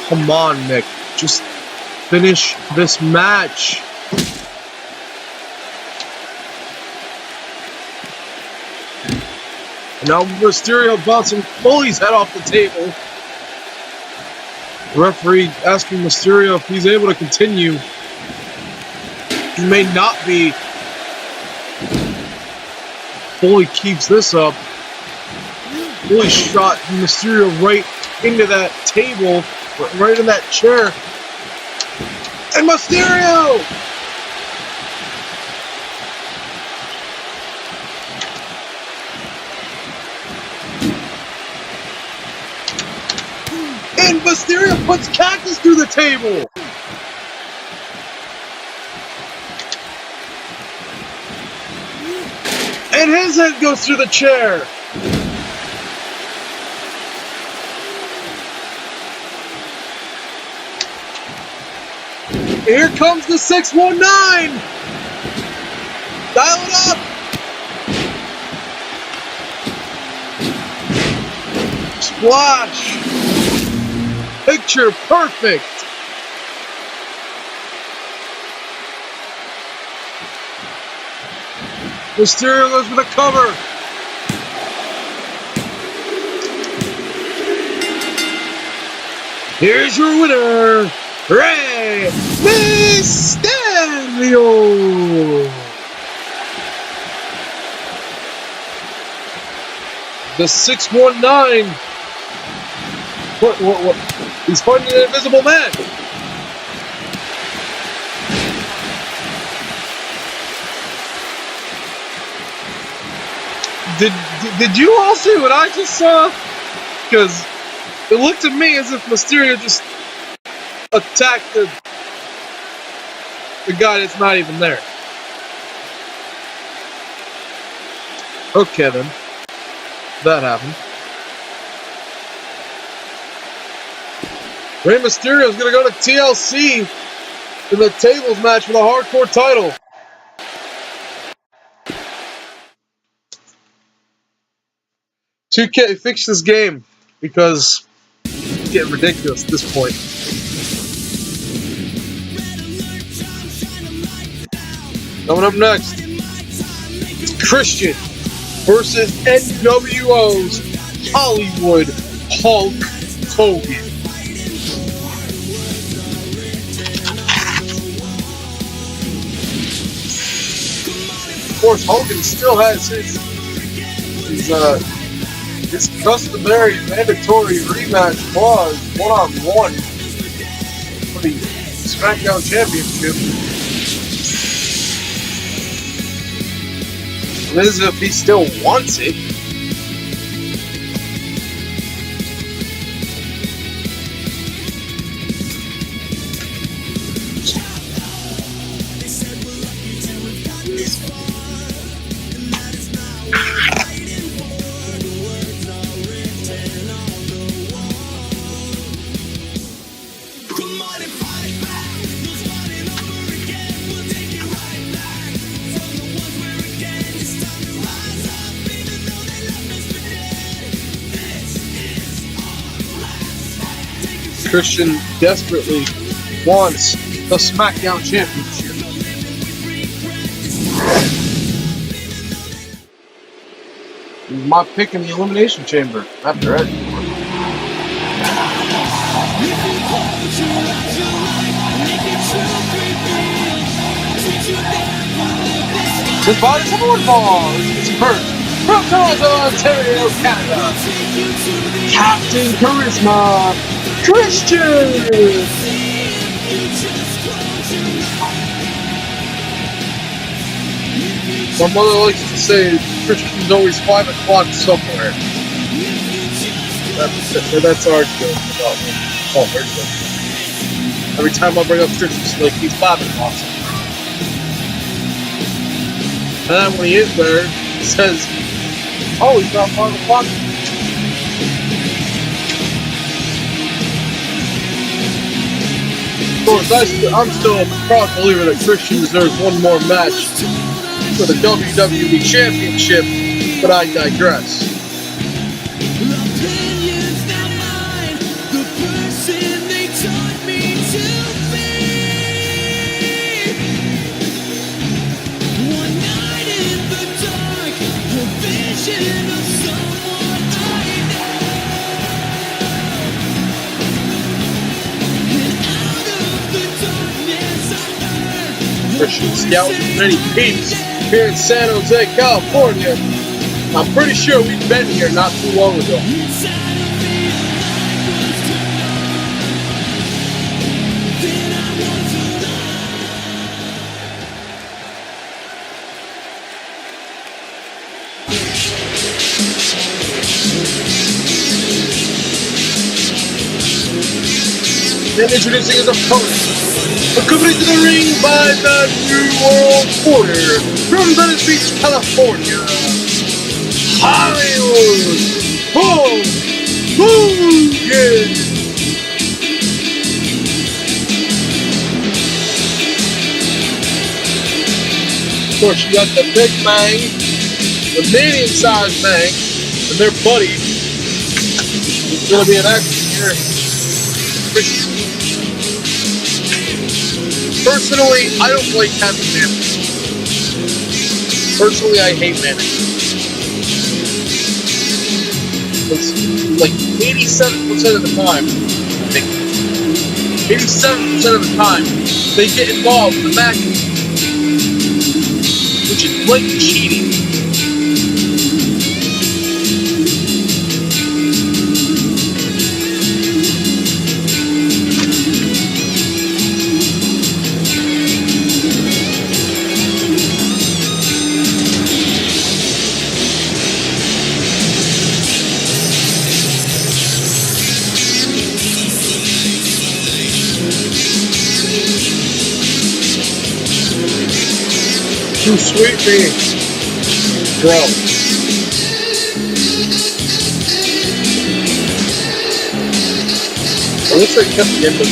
Speaker 1: Come on, Nick. Just finish this match. And now Mysterio bouncing Foley's head off the table. The referee asking Mysterio if he's able to continue. He may not be. Foley keeps this up. Foley shot Mysterio right into that table. Right in that chair. And Mysterio! And Mysterio puts Cactus through the table! And his head goes through the chair! Here comes the 619! Dial it up! Splash! Picture perfect! Mysterio goes for the cover! Here's your winner! Rey Mysterio! The 619. What? He's fighting an invisible man. Did you all see what I just saw? Because it looked to me as if Mysterio just attacked the guy that's not even there. Okay then. That happened. Rey Mysterio is going to go to TLC in the tables match for the hardcore title. $2K, fix this game because it's getting ridiculous at this point. Coming up next, Christian versus NWO's Hollywood Hulk Hogan. Of course, Hogan still has his customary mandatory rematch clause, one-on-one for the SmackDown Championship. As if he still wants it. Christian desperately wants the SmackDown Championship. My pick in the Elimination Chamber after it. This body's number one ball. It's Kurt from Toronto, Ontario, Canada. Captain Charisma, Christian! My mother likes to say Christian's always 5 o'clock somewhere. That's our joke about him. Oh, her joke. Every time I bring up Christian Slick, he's bobbing off. And then when he is there, he says, "Oh, he's not part of the pocket." Of course, I'm still a proud believer that Christian deserves one more match for the WWE Championship, but I digress. Christian scouting many peeps here in San Jose, California. I'm pretty sure we've been here not too long ago. Then introducing his opponent, accompanied to the ring by the New World Order from Venice Beach, California, Hollywood Hulk Hogan. Of course, you got the Big Bang, the medium-sized Bang, and their buddy. It's going to be an action here. Personally, I don't like having mayonnaise. Personally, I hate mayonnaise. It's like 87% of the time, 87% of the time, they get involved in the match, which is blatant cheating. Too sweet for you, bro. It looks like kept the end of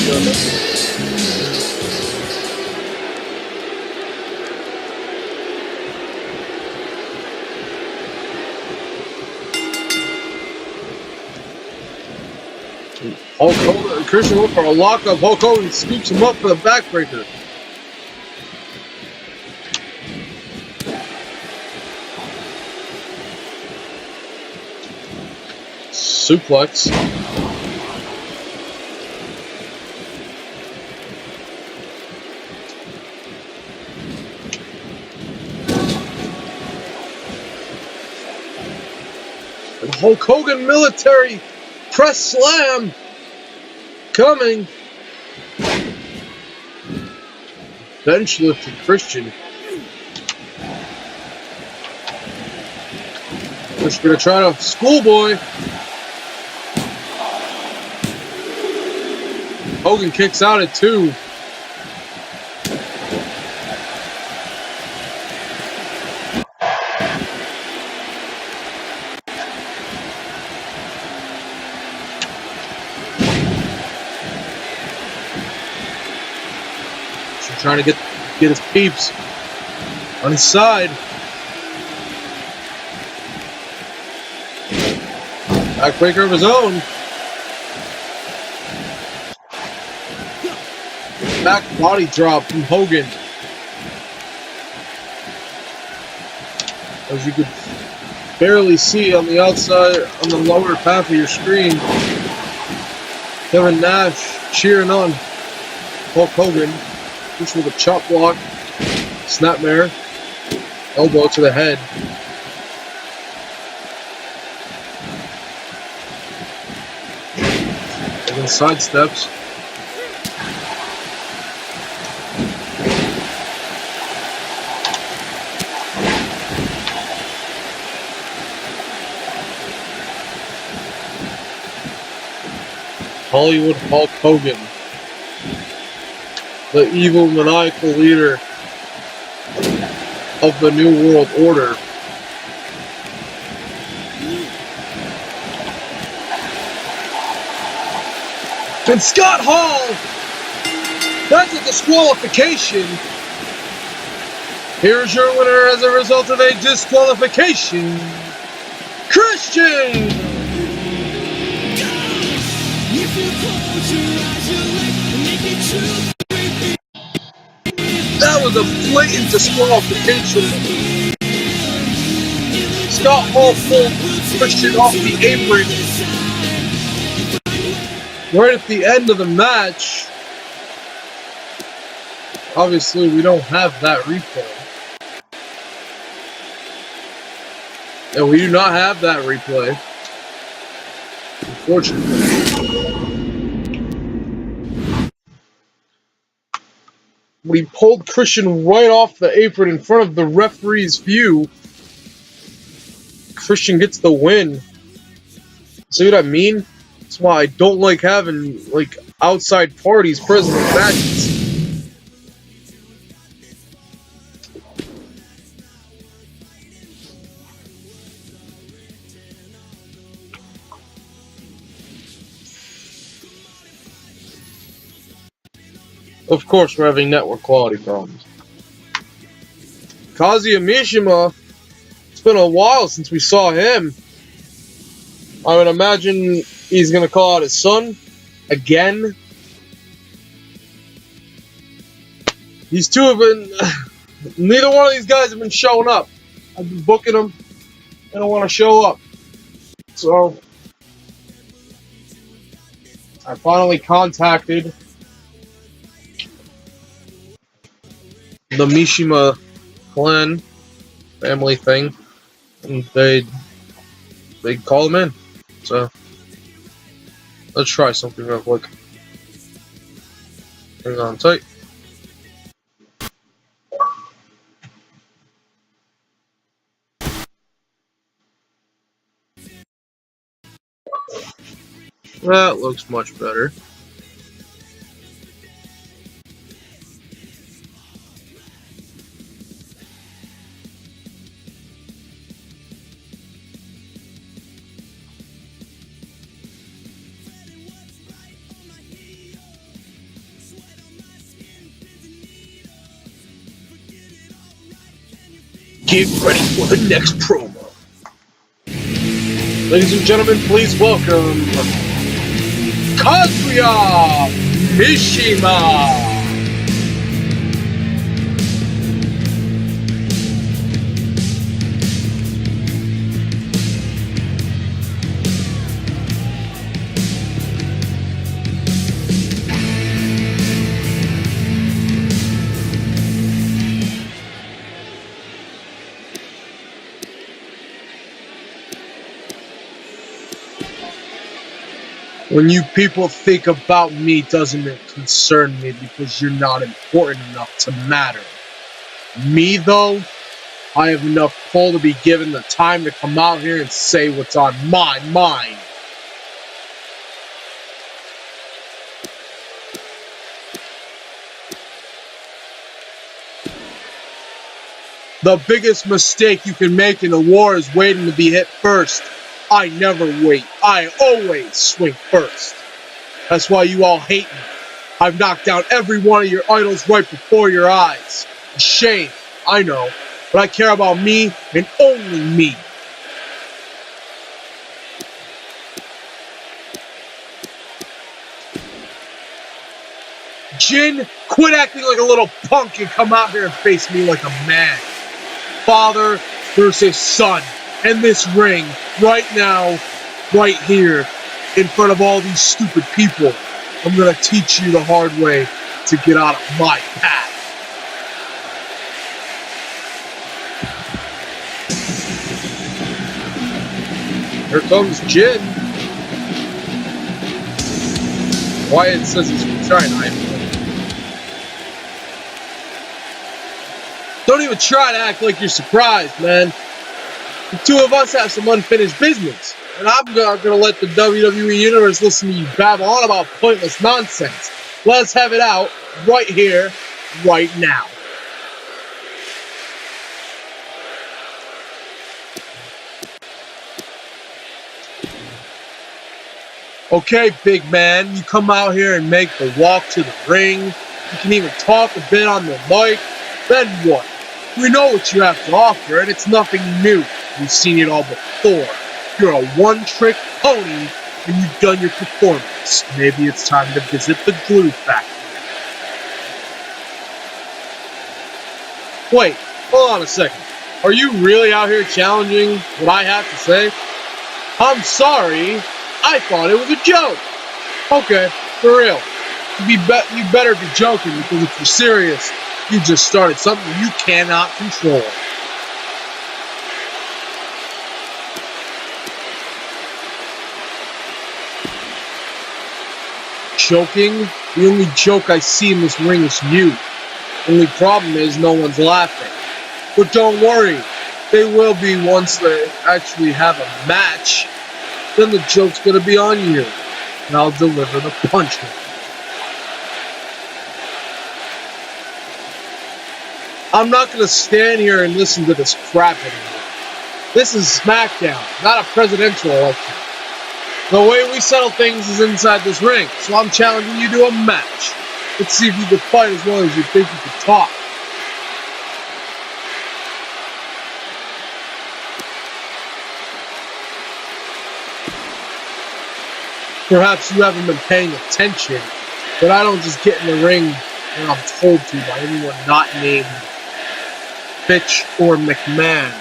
Speaker 1: Hulk Hogan, Christian went for a lockup. Hulk Hogan scoops him up for the backbreaker. Suplex. And Hulk Hogan military press slam coming. Bench lift to Christian. Just gonna try to schoolboy. Hogan kicks out at 2. So trying to get his peeps on his side. Backbreaker of his own. Back body drop from Hogan. As you could barely see on the outside, on the lower half of your screen, Kevin Nash cheering on Hulk Hogan. This with a chop block, snapmare, elbow to the head. And then side steps. Hollywood Hulk Hogan, the evil, maniacal leader of the New World Order. And Scott Hall, that's a disqualification. Here's your winner as a result of a disqualification, Christian! That was a blatant disqualification. Scott Hall pulled Christian off the apron right at the end of the match. Obviously, we don't have that replay. And we do not have that replay, unfortunately. We pulled Christian right off the apron in front of the referee's view. Christian gets the win. See what I mean? That's why I don't like having outside parties present in matches. Of course, we're having network quality problems. Kazuya Mishima, it's been a while since we saw him. I would imagine he's going to call out his son again. These two have been... Neither one of these guys have been showing up. I've been booking them. They don't want to show up. So, I finally contacted the Mishima clan family thing, and they'd call him in. So let's try something real quick. Hang on tight. That looks much better. Get ready for the next promo. Ladies and gentlemen, please welcome Kazuya Mishima. When you people think about me, doesn't it concern me because you're not important enough to matter. Me, though, I have enough pull to be given the time to come out here and say what's on my mind. The biggest mistake you can make in a war is waiting to be hit first. I never wait. I always swing first. That's why you all hate me. I've knocked down every one of your idols right before your eyes. A shame, I know, but I care about me and only me. Jin, quit acting like a little punk and come out here and face me like a man. Father versus son. In this ring, right now, right here, in front of all these stupid people. I'm going to teach you the hard way to get out of my path. Here comes Jin. Wyatt says he's trying to hide. Don't even try to act like you're surprised, man. The two of us have some unfinished business. and I'm not going to let the WWE Universe listen to you babble on about pointless nonsense. Let's have it out right here, right now. Okay, big man, you come out here and make the walk to the ring. You can even talk a bit on the mic. Then what? We know what you have to offer, and it's nothing new. We've seen it all before. You're a one-trick pony, and you've done your performance. Maybe it's time to visit the glue factory. Wait, hold on a second. Are you really out here challenging what I have to say? I'm sorry. I thought it was a joke. Okay, for real. You better be joking, because if you're serious, you just started something you cannot control. Joking? The only joke I see in this ring is you. Only problem is no one's laughing. But don't worry, they will be once they actually have a match. Then the joke's gonna be on you, and I'll deliver the punchline. I'm not gonna stand here and listen to this crap anymore. This is SmackDown, not a presidential election. The way we settle things is inside this ring, so I'm challenging you to a match. Let's see if you can fight as well as you think you can talk. Perhaps you haven't been paying attention, but I don't just get in the ring when I'm told to by anyone not named Fitch or McMahon.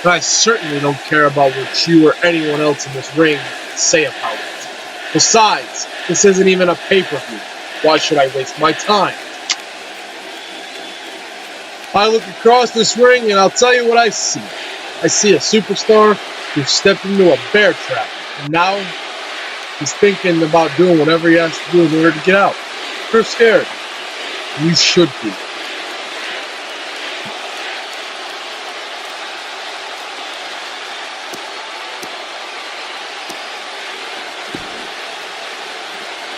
Speaker 1: And I certainly don't care about what you or anyone else in this ring say about it. Besides, this isn't even a pay-per-view. Why should I waste my time? I look across this ring and I'll tell you what I see. I see a superstar who stepped into a bear trap, and now he's thinking about doing whatever he has to do in order to get out. You're scared. You should be.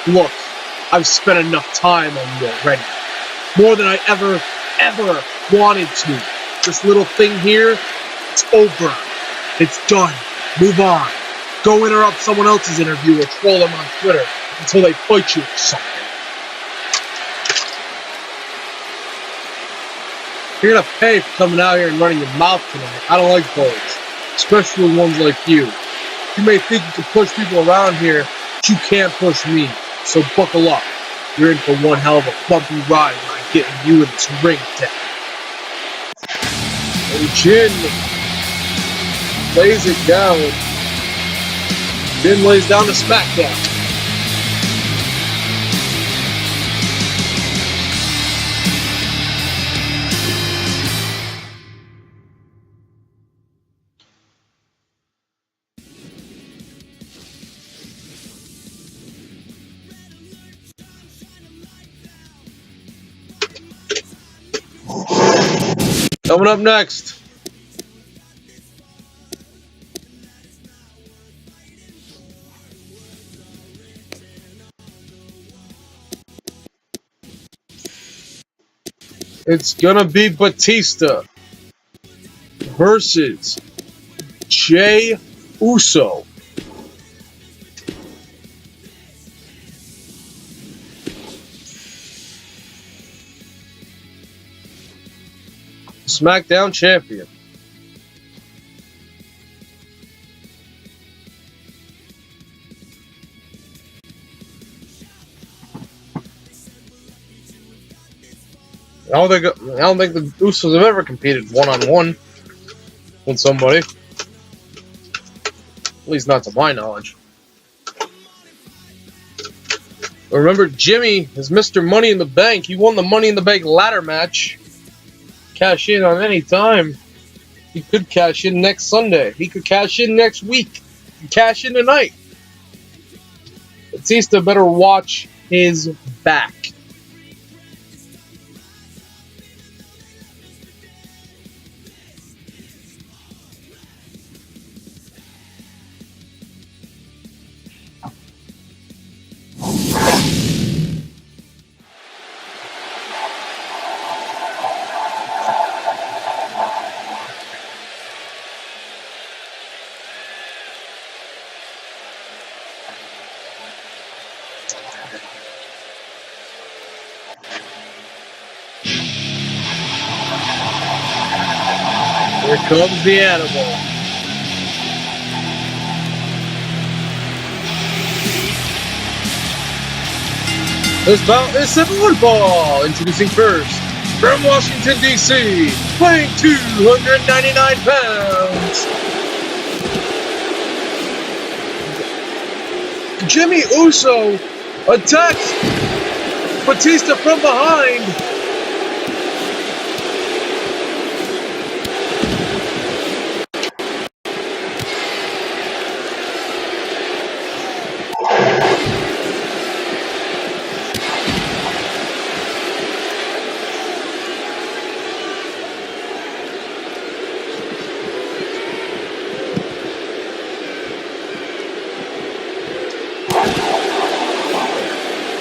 Speaker 1: Look, I've spent enough time on you already. More than I ever wanted to. This little thing here, it's over. It's done. Move on. Go interrupt someone else's interview or troll them on Twitter until they fight you or something. You're gonna pay for coming out here and running your mouth tonight. I don't like bullies, especially ones like you. You may think you can push people around here, but you can't push me. So buckle up. You're in for one hell of a bumpy ride when I'm getting you in this ring down. And Jin lays it down. Jin lays down to SmackDown. Coming up next. It's gonna be Batista versus Jey Uso. SmackDown champion. I don't think the Usos have ever competed one-on-one with somebody. At least not to my knowledge. Remember, Jimmy is Mr. Money in the Bank. He won the Money in the Bank ladder match. Cash in on any time. He could cash in next Sunday. He could cash in next week. He could cash in tonight. Batista better watch his back. Here comes the animal. This bout is Simple Ball. Introducing first, from Washington, D.C., weighing 299 pounds. Jimmy Uso attacks Batista from behind.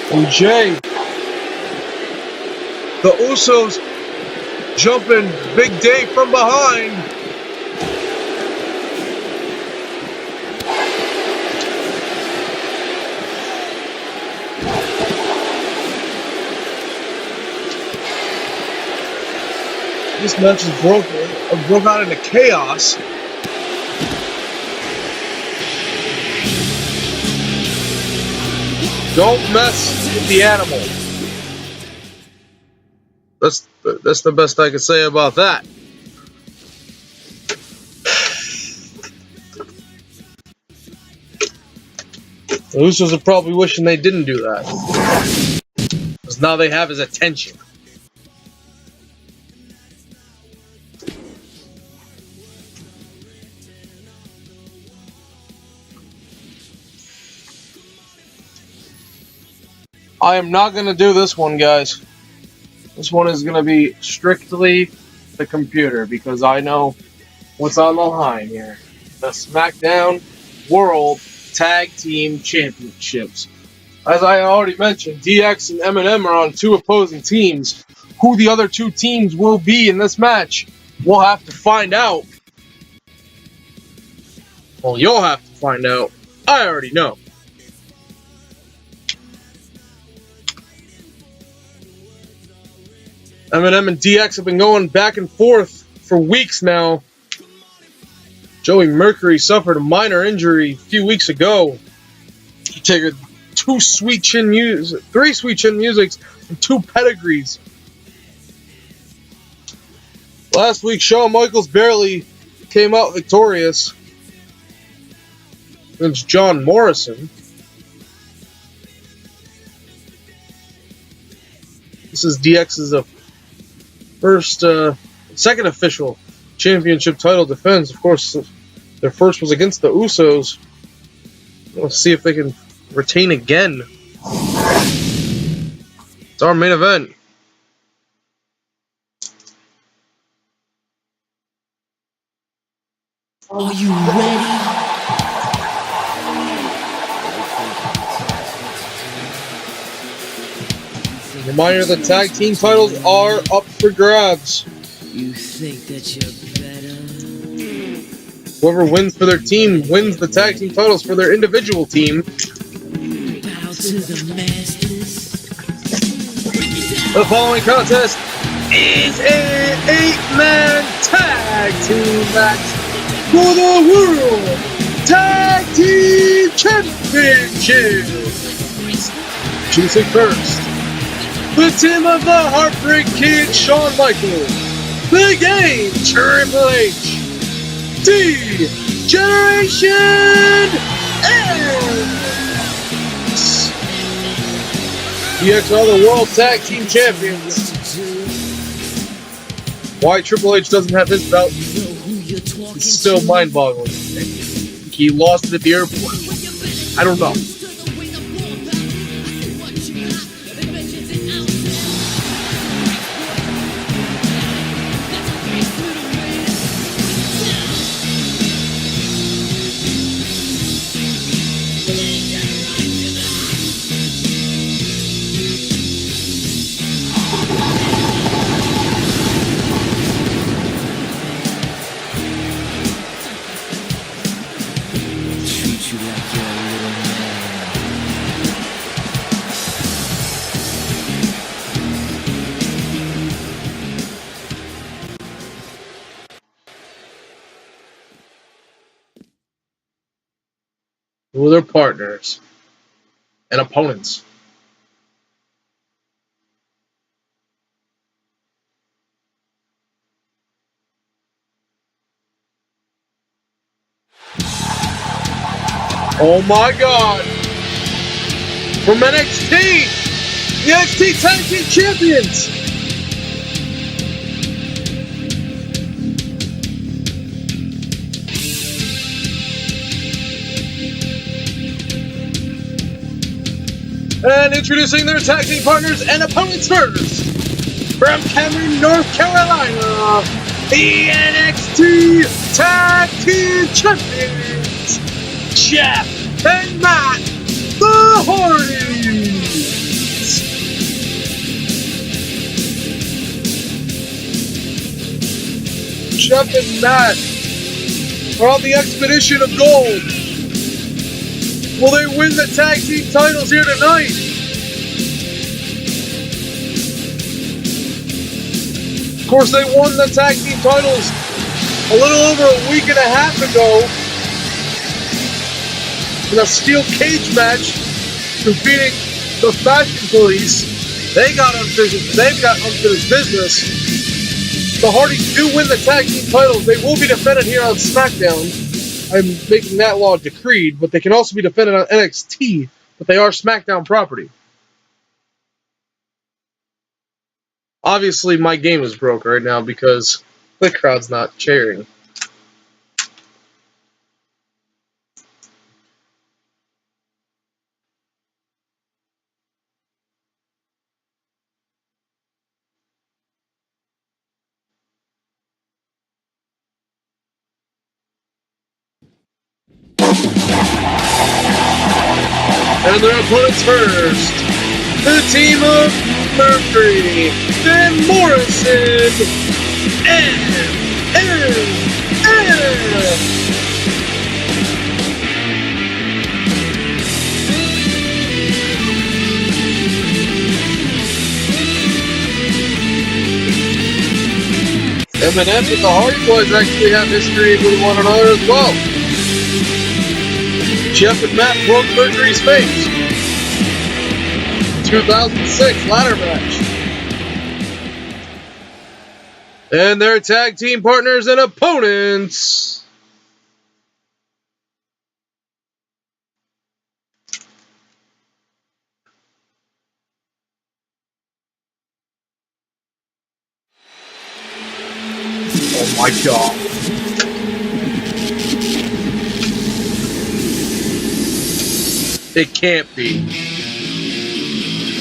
Speaker 1: And Jay, the Usos jumping Big Dave from behind. This match is broke out into chaos. Don't mess with the animal. That's the best I can say about that. The Usos are probably wishing they didn't do that, because now they have his attention. I am not going to do this one, guys. This one is going to be strictly the computer, because I know what's on the line here. The SmackDown World Tag Team Championships. As I already mentioned, DX and M&M are on two opposing teams. Who the other two teams will be in this match, we'll have to find out. Well, you'll have to find out. I already know. M&M and DX have been going back and forth for weeks now. Joey Mercury suffered a minor injury a few weeks ago. He took three sweet chin musics, and 2 pedigrees. Last week, Shawn Michaels barely came out victorious against John Morrison. This is DX's second official championship title defense. Of course, their first was against the Usos. We'll see if they can retain again. It's our main event.
Speaker 2: Are you ready?
Speaker 1: Reminder, the tag team titles are up for grabs.
Speaker 2: You think that you're better?
Speaker 1: Whoever wins for their team wins the tag team titles for their individual team.
Speaker 2: Bow to the masters.
Speaker 1: The following contest is an 8-man tag team match for the World Tag Team Championship. Choosing first, the team of the Heartbreak Kid, Shawn Michaels. The Game, Triple H. Generation X. DX are the World Tag Team Champions. Why Triple H doesn't have his belt is still mind-boggling. He lost it at the airport. I don't know.
Speaker 2: Treat you like you're a little man.
Speaker 1: who are their partners and opponents. Oh my God! From NXT, the NXT Tag Team Champions! And introducing their tag team partners and opponents first, from Cameron, North Carolina, the NXT Tag Team Champions, Jeff and Matt, the Hardys. Jeff and Matt are on the expedition of gold. Will they win the tag team titles here tonight? Of course, they won the tag team titles a little over a week and a half ago in a steel cage match, defeating the Fashion Police. They got unfinished business. The Hardys do win the tag team titles. They will be defended here on SmackDown. I'm making that law decreed, but they can also be defended on NXT, but they are SmackDown property. Obviously, my game is broke right now because the crowd's not cheering. And their opponents first, the team of Mercury, Van Morrison, and M&M and the Hardy Boys actually have history with one another as well. Jeff and Matt broke Mercury's face. 2006 ladder match. And their tag team partners and opponents. Oh my God. It can't be.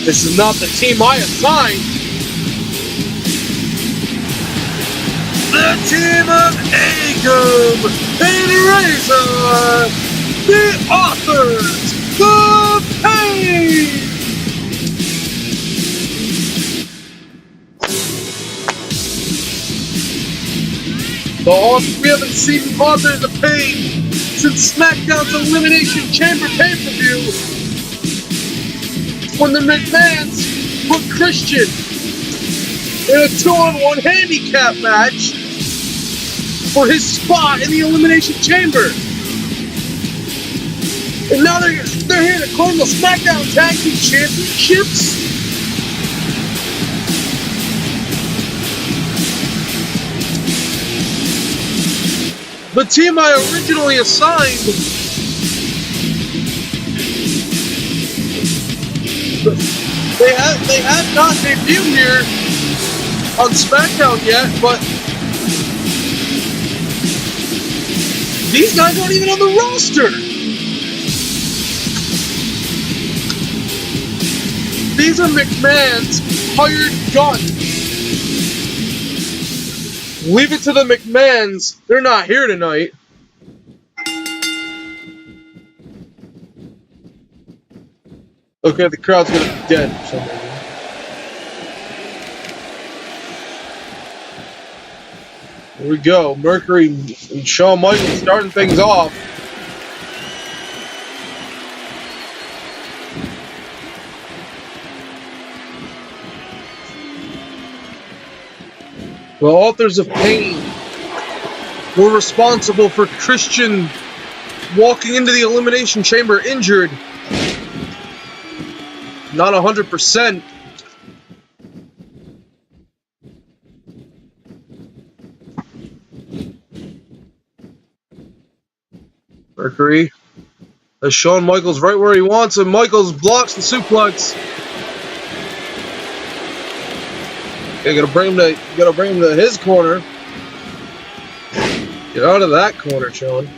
Speaker 1: This is not the team I assigned. The team of Akam and Razor, the authors of pain. We haven't seen the authors of pain since SmackDown's Elimination Chamber pay-per-view, when the McMahons put Christian in a 2-on-1 handicap match for his spot in the Elimination Chamber. And now they're here to claim the SmackDown Tag Team Championships? The team I originally assigned, they have not debuted here on SmackDown yet, but these guys aren't even on the roster. These are McMahon's hired guns. Leave it to the McMahons. They're not here tonight. Okay, the crowd's gonna be dead for some reason. Here we go. Mercury and Shawn Michaels starting things off. The authors of pain were responsible for Christian walking into the Elimination Chamber injured. Not 100%. Mercury has Shawn Michaels right where he wants him. Michaels blocks the suplex. You gotta bring him to his corner. Get out of that corner, Shawn.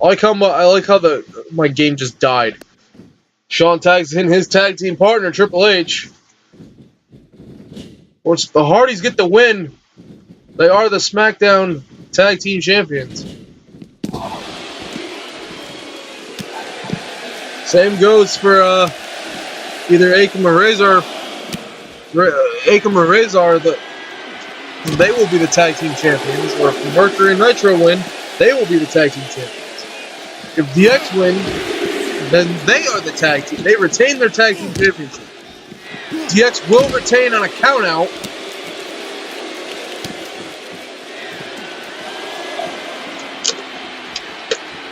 Speaker 1: I like how my game just died. Shawn tags in his tag team partner, Triple H. Of course, the Hardys get the win. They are the SmackDown Tag Team Champions. Same goes for either Akam or Razor. Akam or Razor, they will be the Tag Team Champions. Or if Mercury and Nitro win, they will be the Tag Team Champions. If DX win, then they are the tag team. They retain their tag team championship. DX will retain on a countout.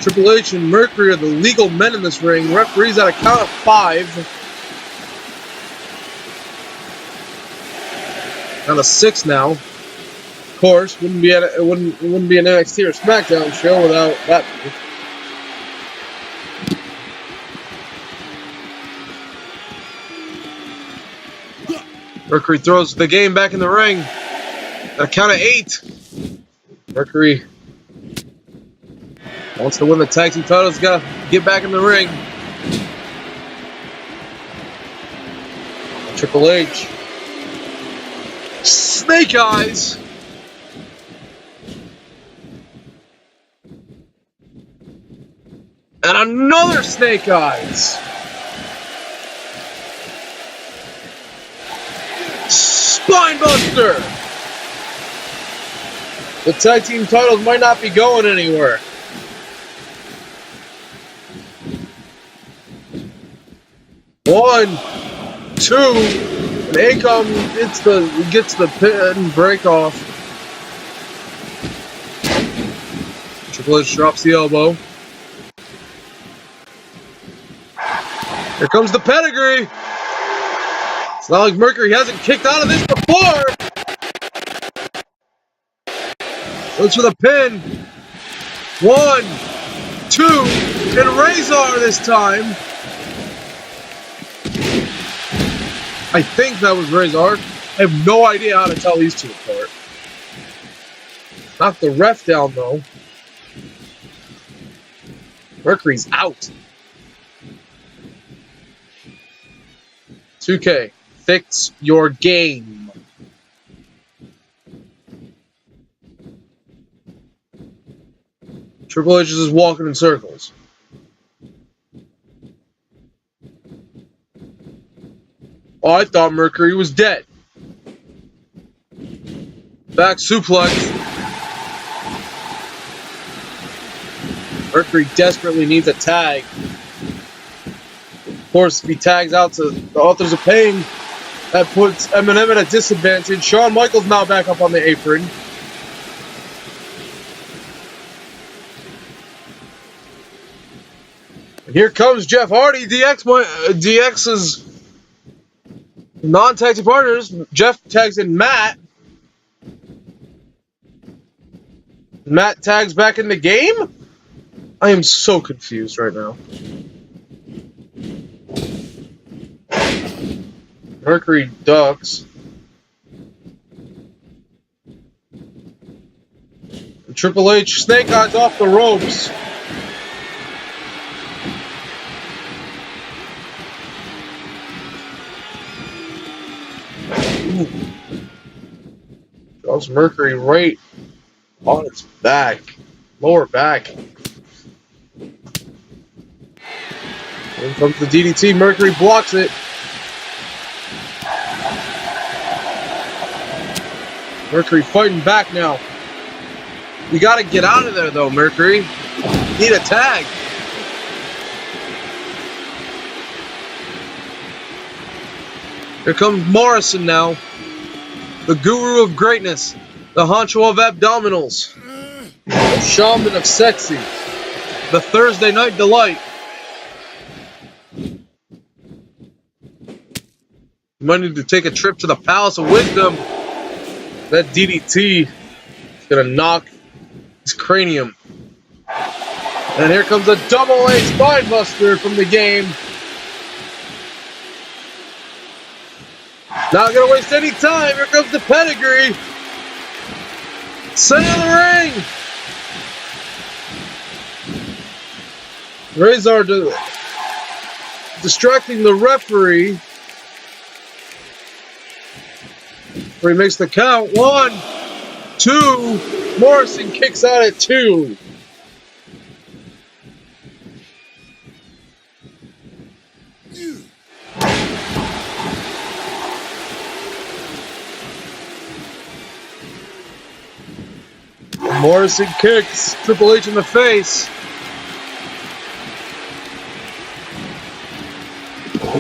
Speaker 1: Triple H and Mercury are the legal men in this ring. Referees at a count of 5. Count of 6 now. Of course, it wouldn't be an NXT or SmackDown show without that. Mercury throws the game back in the ring. At a count of 8. Mercury wants to win the tag team titles. Got to get back in the ring. Triple H. Snake Eyes. And another Snake Eyes. Spinebuster! The tag team titles might not be going anywhere. One, two, and Akam gets the pin break off. Triple H drops the elbow. Here comes the pedigree. It's not like Mercury hasn't kicked out of this before. Looks for the pin. 1, 2, and Razor this time. I think that was Razor. I have no idea how to tell these two apart. Knock the ref down though. Mercury's out. 2K. Fix your game. Triple H is just walking in circles. Oh, I thought Mercury was dead. Back suplex. Mercury desperately needs a tag. Of course, if he tags out to the Authors of Pain, that puts Eminem at a disadvantage. Shawn Michaels now back up on the apron. And here comes Jeff Hardy, DX's non-tag team partners. Jeff tags in Matt. Matt tags back in the game? I am so confused right now. Mercury ducks. And Triple H Snake Eyes off the ropes. Drops Mercury right on its back. Lower back. In comes the DDT. Mercury blocks it. Mercury fighting back now. You gotta get out of there though, Mercury. Need a tag. Here comes Morrison now. The guru of greatness. The honcho of abdominals. Shaman of Sexy, the Thursday Night Delight. You might need to take a trip to the Palace of Wisdom. That DDT is gonna knock his cranium. And here comes a double A spinebuster from the game. Not gonna waste any time. Here comes the pedigree. Center of the ring. Razor distracting the referee. Where he makes the count. 1, 2. Morrison kicks out at 2. Morrison kicks Triple H in the face.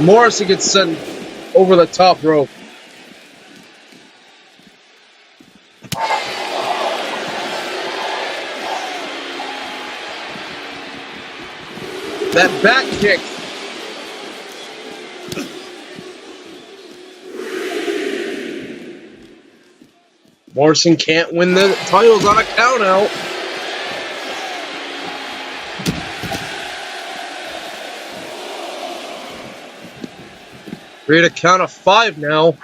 Speaker 1: Morrison gets sent over the top rope. That back kick. Morrison can't win the titles on a countout. We're at a count of 5 now.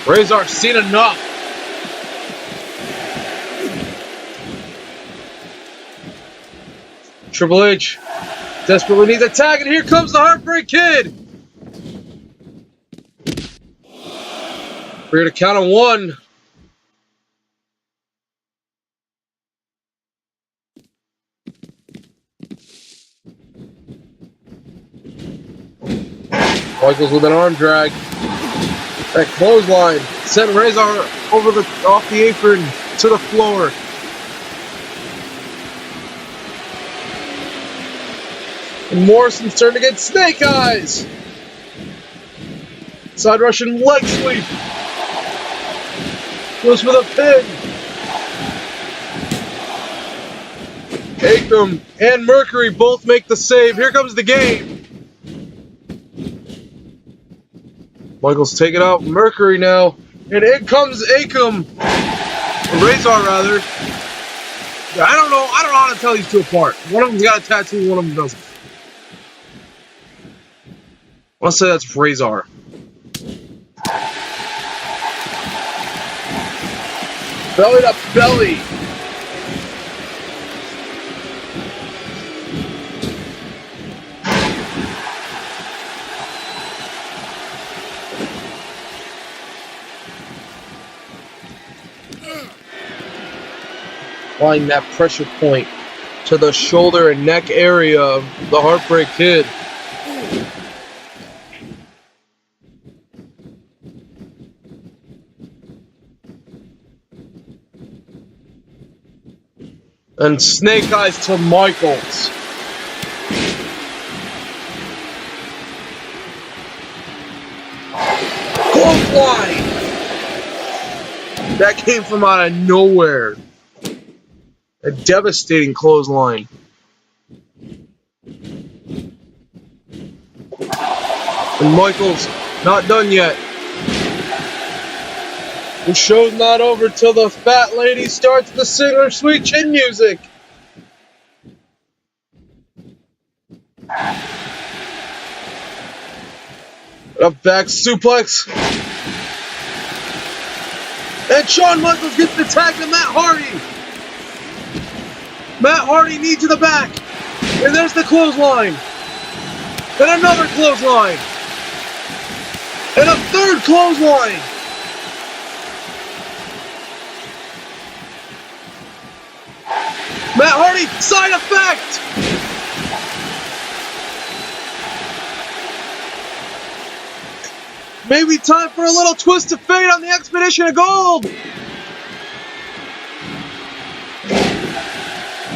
Speaker 1: Razor seen enough. Triple H desperately needs a tag, and here comes the Heartbreak Kid. We're at a count of 1. Michaels with an arm drag. That clothesline sent Razor off the apron to the floor. And Morrison's starting to get snake eyes. Side Russian leg sweep. Goes for the pin. Akam and Mercury both make the save. Here comes the game. Michaels taking out Mercury now. And in comes Akam. Razor, rather. I don't know how to tell these two apart. One of them's got a tattoo, one of them doesn't. I want to say that's Razor. Belly to belly. Applying that pressure point to the shoulder and neck area of the Heartbreak Kid. And snake eyes to Michaels. Clothesline! That came from out of nowhere. A devastating clothesline. And Michaels not done yet. The show's not over till the fat lady starts to sing her sweet chin music. Up back suplex. And Shawn Michaels gets the tag to Matt Hardy. Matt Hardy knee to the back. And there's the clothesline. And another clothesline. And a third clothesline. Matt Hardy, side effect! Maybe time for a little twist of fate on the Expedition of Gold!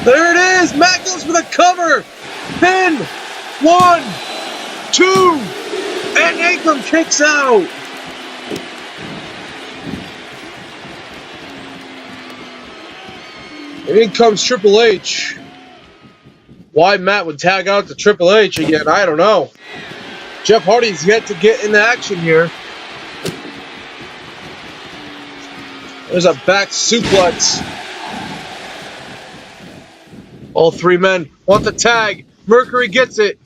Speaker 1: There it is! Matt goes for the cover! Pin! 1, 2, and Akam kicks out! And in comes Triple H. Why Matt would tag out to Triple H again, I don't know. Jeff Hardy's yet to get into action here. There's a back suplex. All three men want the tag. Mercury gets it.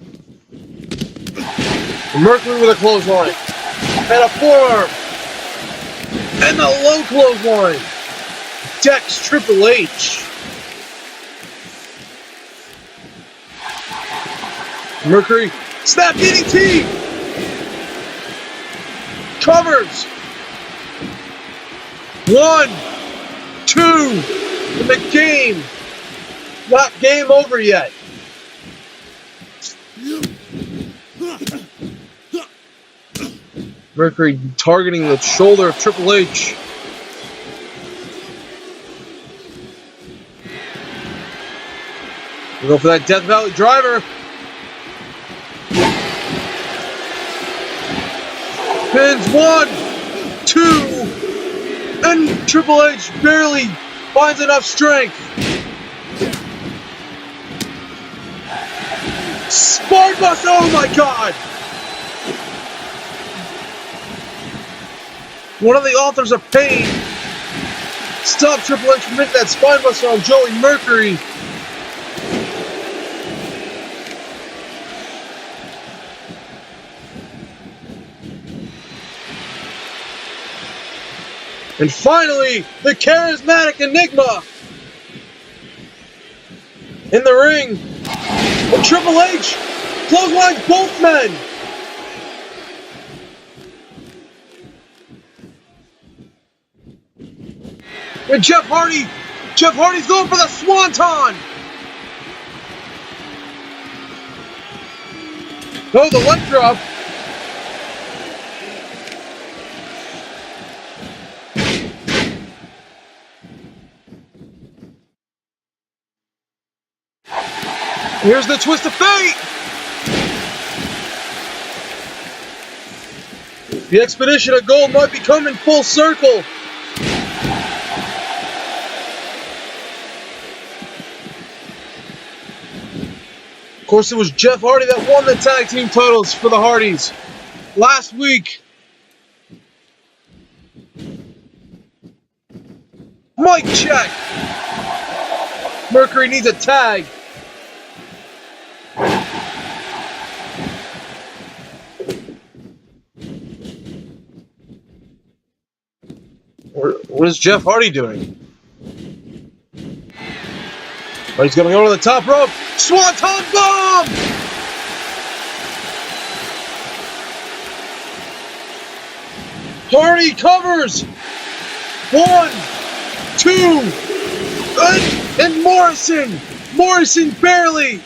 Speaker 1: Mercury with a clothesline. And a forearm. And the low clothesline. Decks Triple H. Mercury, snap DDT! Covers! 1, 2, and the game. Not game over yet. Mercury targeting the shoulder of Triple H. We go for that Death Valley driver. Pins 1, 2, and Triple H barely finds enough strength. Spinebuster! Oh my God! One of the authors of pain stopped Triple H from hitting that spinebuster on Joey Mercury. And finally, the charismatic Enigma in the ring. And Triple H clotheslines both men. And Jeff Hardy's going for the Swanton. No, the leg drop. Here's the twist of fate! The Expedition of Gold might be coming full circle. Of course, it was Jeff Hardy that won the tag team titles for the Hardys last week. Mic check! Mercury needs a tag. What is Jeff Hardy doing? Oh, he's going to go to the top rope. Swanton bomb! Hardy covers. 1, 2, and Morrison. Morrison barely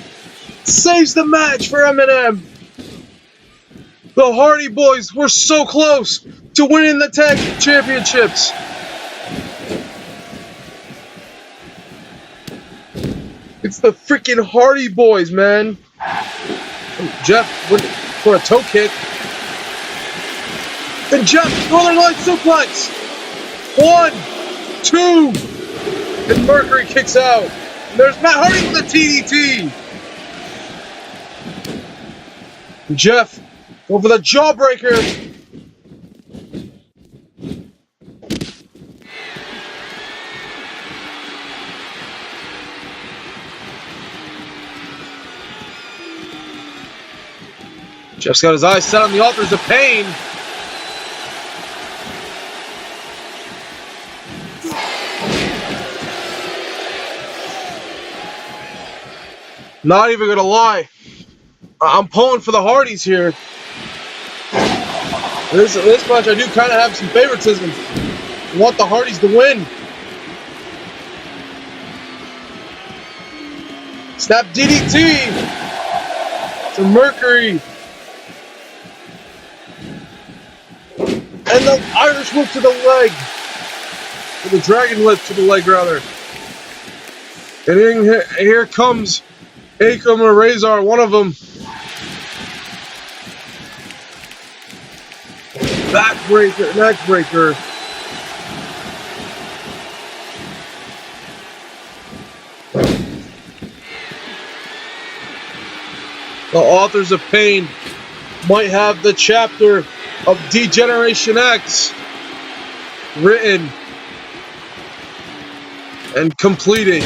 Speaker 1: saves the match for Eminem. The Hardy Boys were so close to winning the tag championships. It's the freaking Hardy Boys, man. Jeff went for a toe kick. And Jeff, Northern Light suplex. 1, 2, and Mercury kicks out. And there's Matt Hardy with the TDT. And Jeff, go for the jawbreaker. Jeff's got his eyes set on the Authors of Pain. Not even gonna lie, I'm pulling for the Hardys here. This match, I do kind of have some favoritism. I want the Hardys to win. Snap DDT to Mercury. And the Irish whip to the leg. Or the dragon whip to the leg, rather. And here comes Akam or Razor, one of them. Backbreaker, neckbreaker. The authors of Pain might have the chapter of Degeneration X written and completed.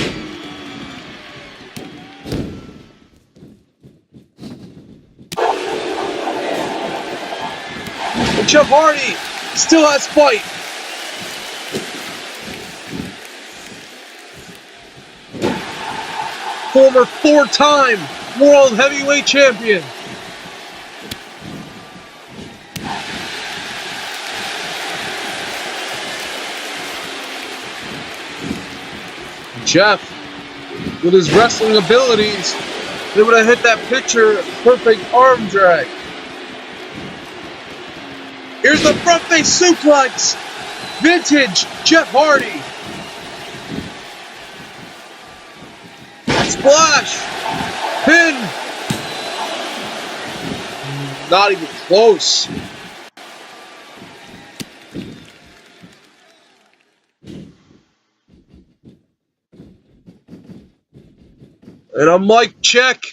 Speaker 1: And Jeff Hardy still has fight. Former 4-time World Heavyweight Champion. Jeff, with his wrestling abilities, they would have hit that picture perfect arm drag. Here's the front face suplex. Vintage Jeff Hardy. Splash. Pin. Not even close. And a mic check.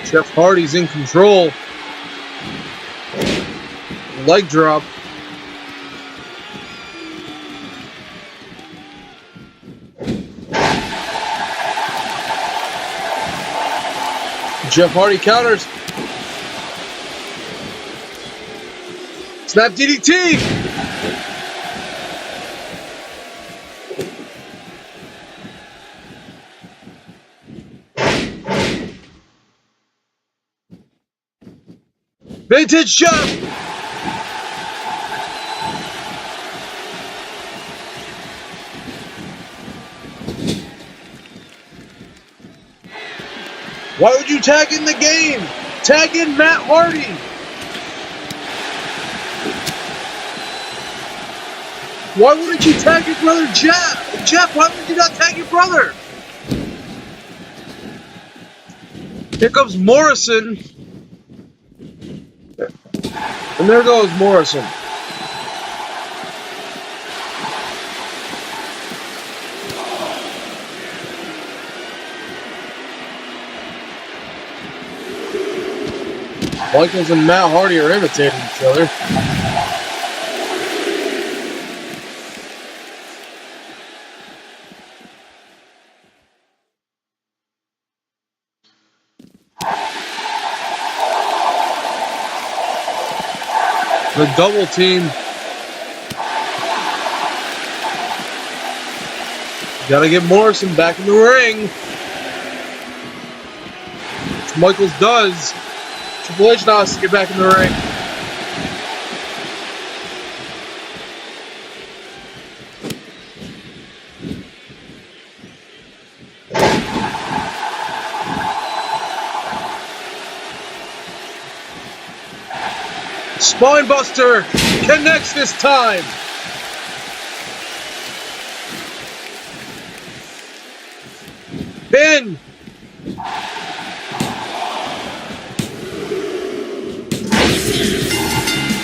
Speaker 1: Jeff Hardy's in control. Leg drop. Jeff Hardy counters. Snap DDT. Vintage Jeff. Why would you tag in the game? Tag in Matt Hardy. Why wouldn't you tag your brother Jeff? Jeff, why would you not tag your brother? Here comes Morrison. And there goes Morrison. Michaels and Matt Hardy are imitating each other. The double team. Gotta get Morrison back in the ring. Which Michaels does. Triple H now has to get back in the ring. Spinebuster connects this time. Pin.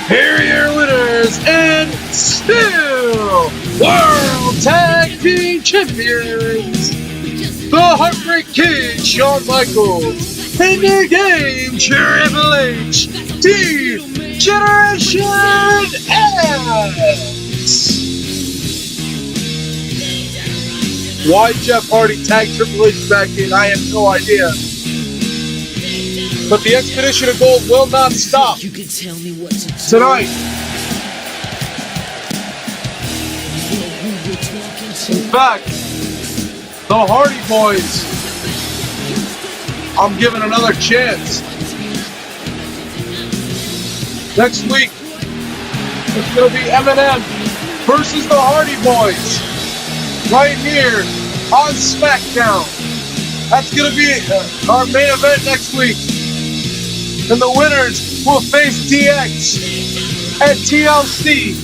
Speaker 1: Here are your winners and still World Tag Team Champions, the Heartbreak Kid, Shawn Michaels, and the Game Triple H, Degeneration X. Why Jeff Hardy tagged Triple H back in, I have no idea. But the Expedition of Gold will not stop.
Speaker 2: You can tell me what to do.
Speaker 1: Tonight. In fact, the Hardy Boys, I'm giving another chance. Next week, it's going to be Eminem versus the Hardy Boys. Right here on SmackDown. That's going to be our main event next week. And the winners will face DX and TLC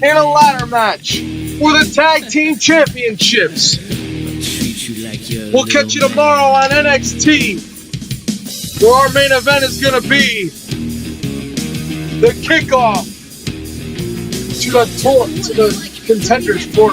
Speaker 1: in a ladder match for the Tag Team Championships. We'll catch you tomorrow on NXT, where our main event is going to be the kickoff to the contenders for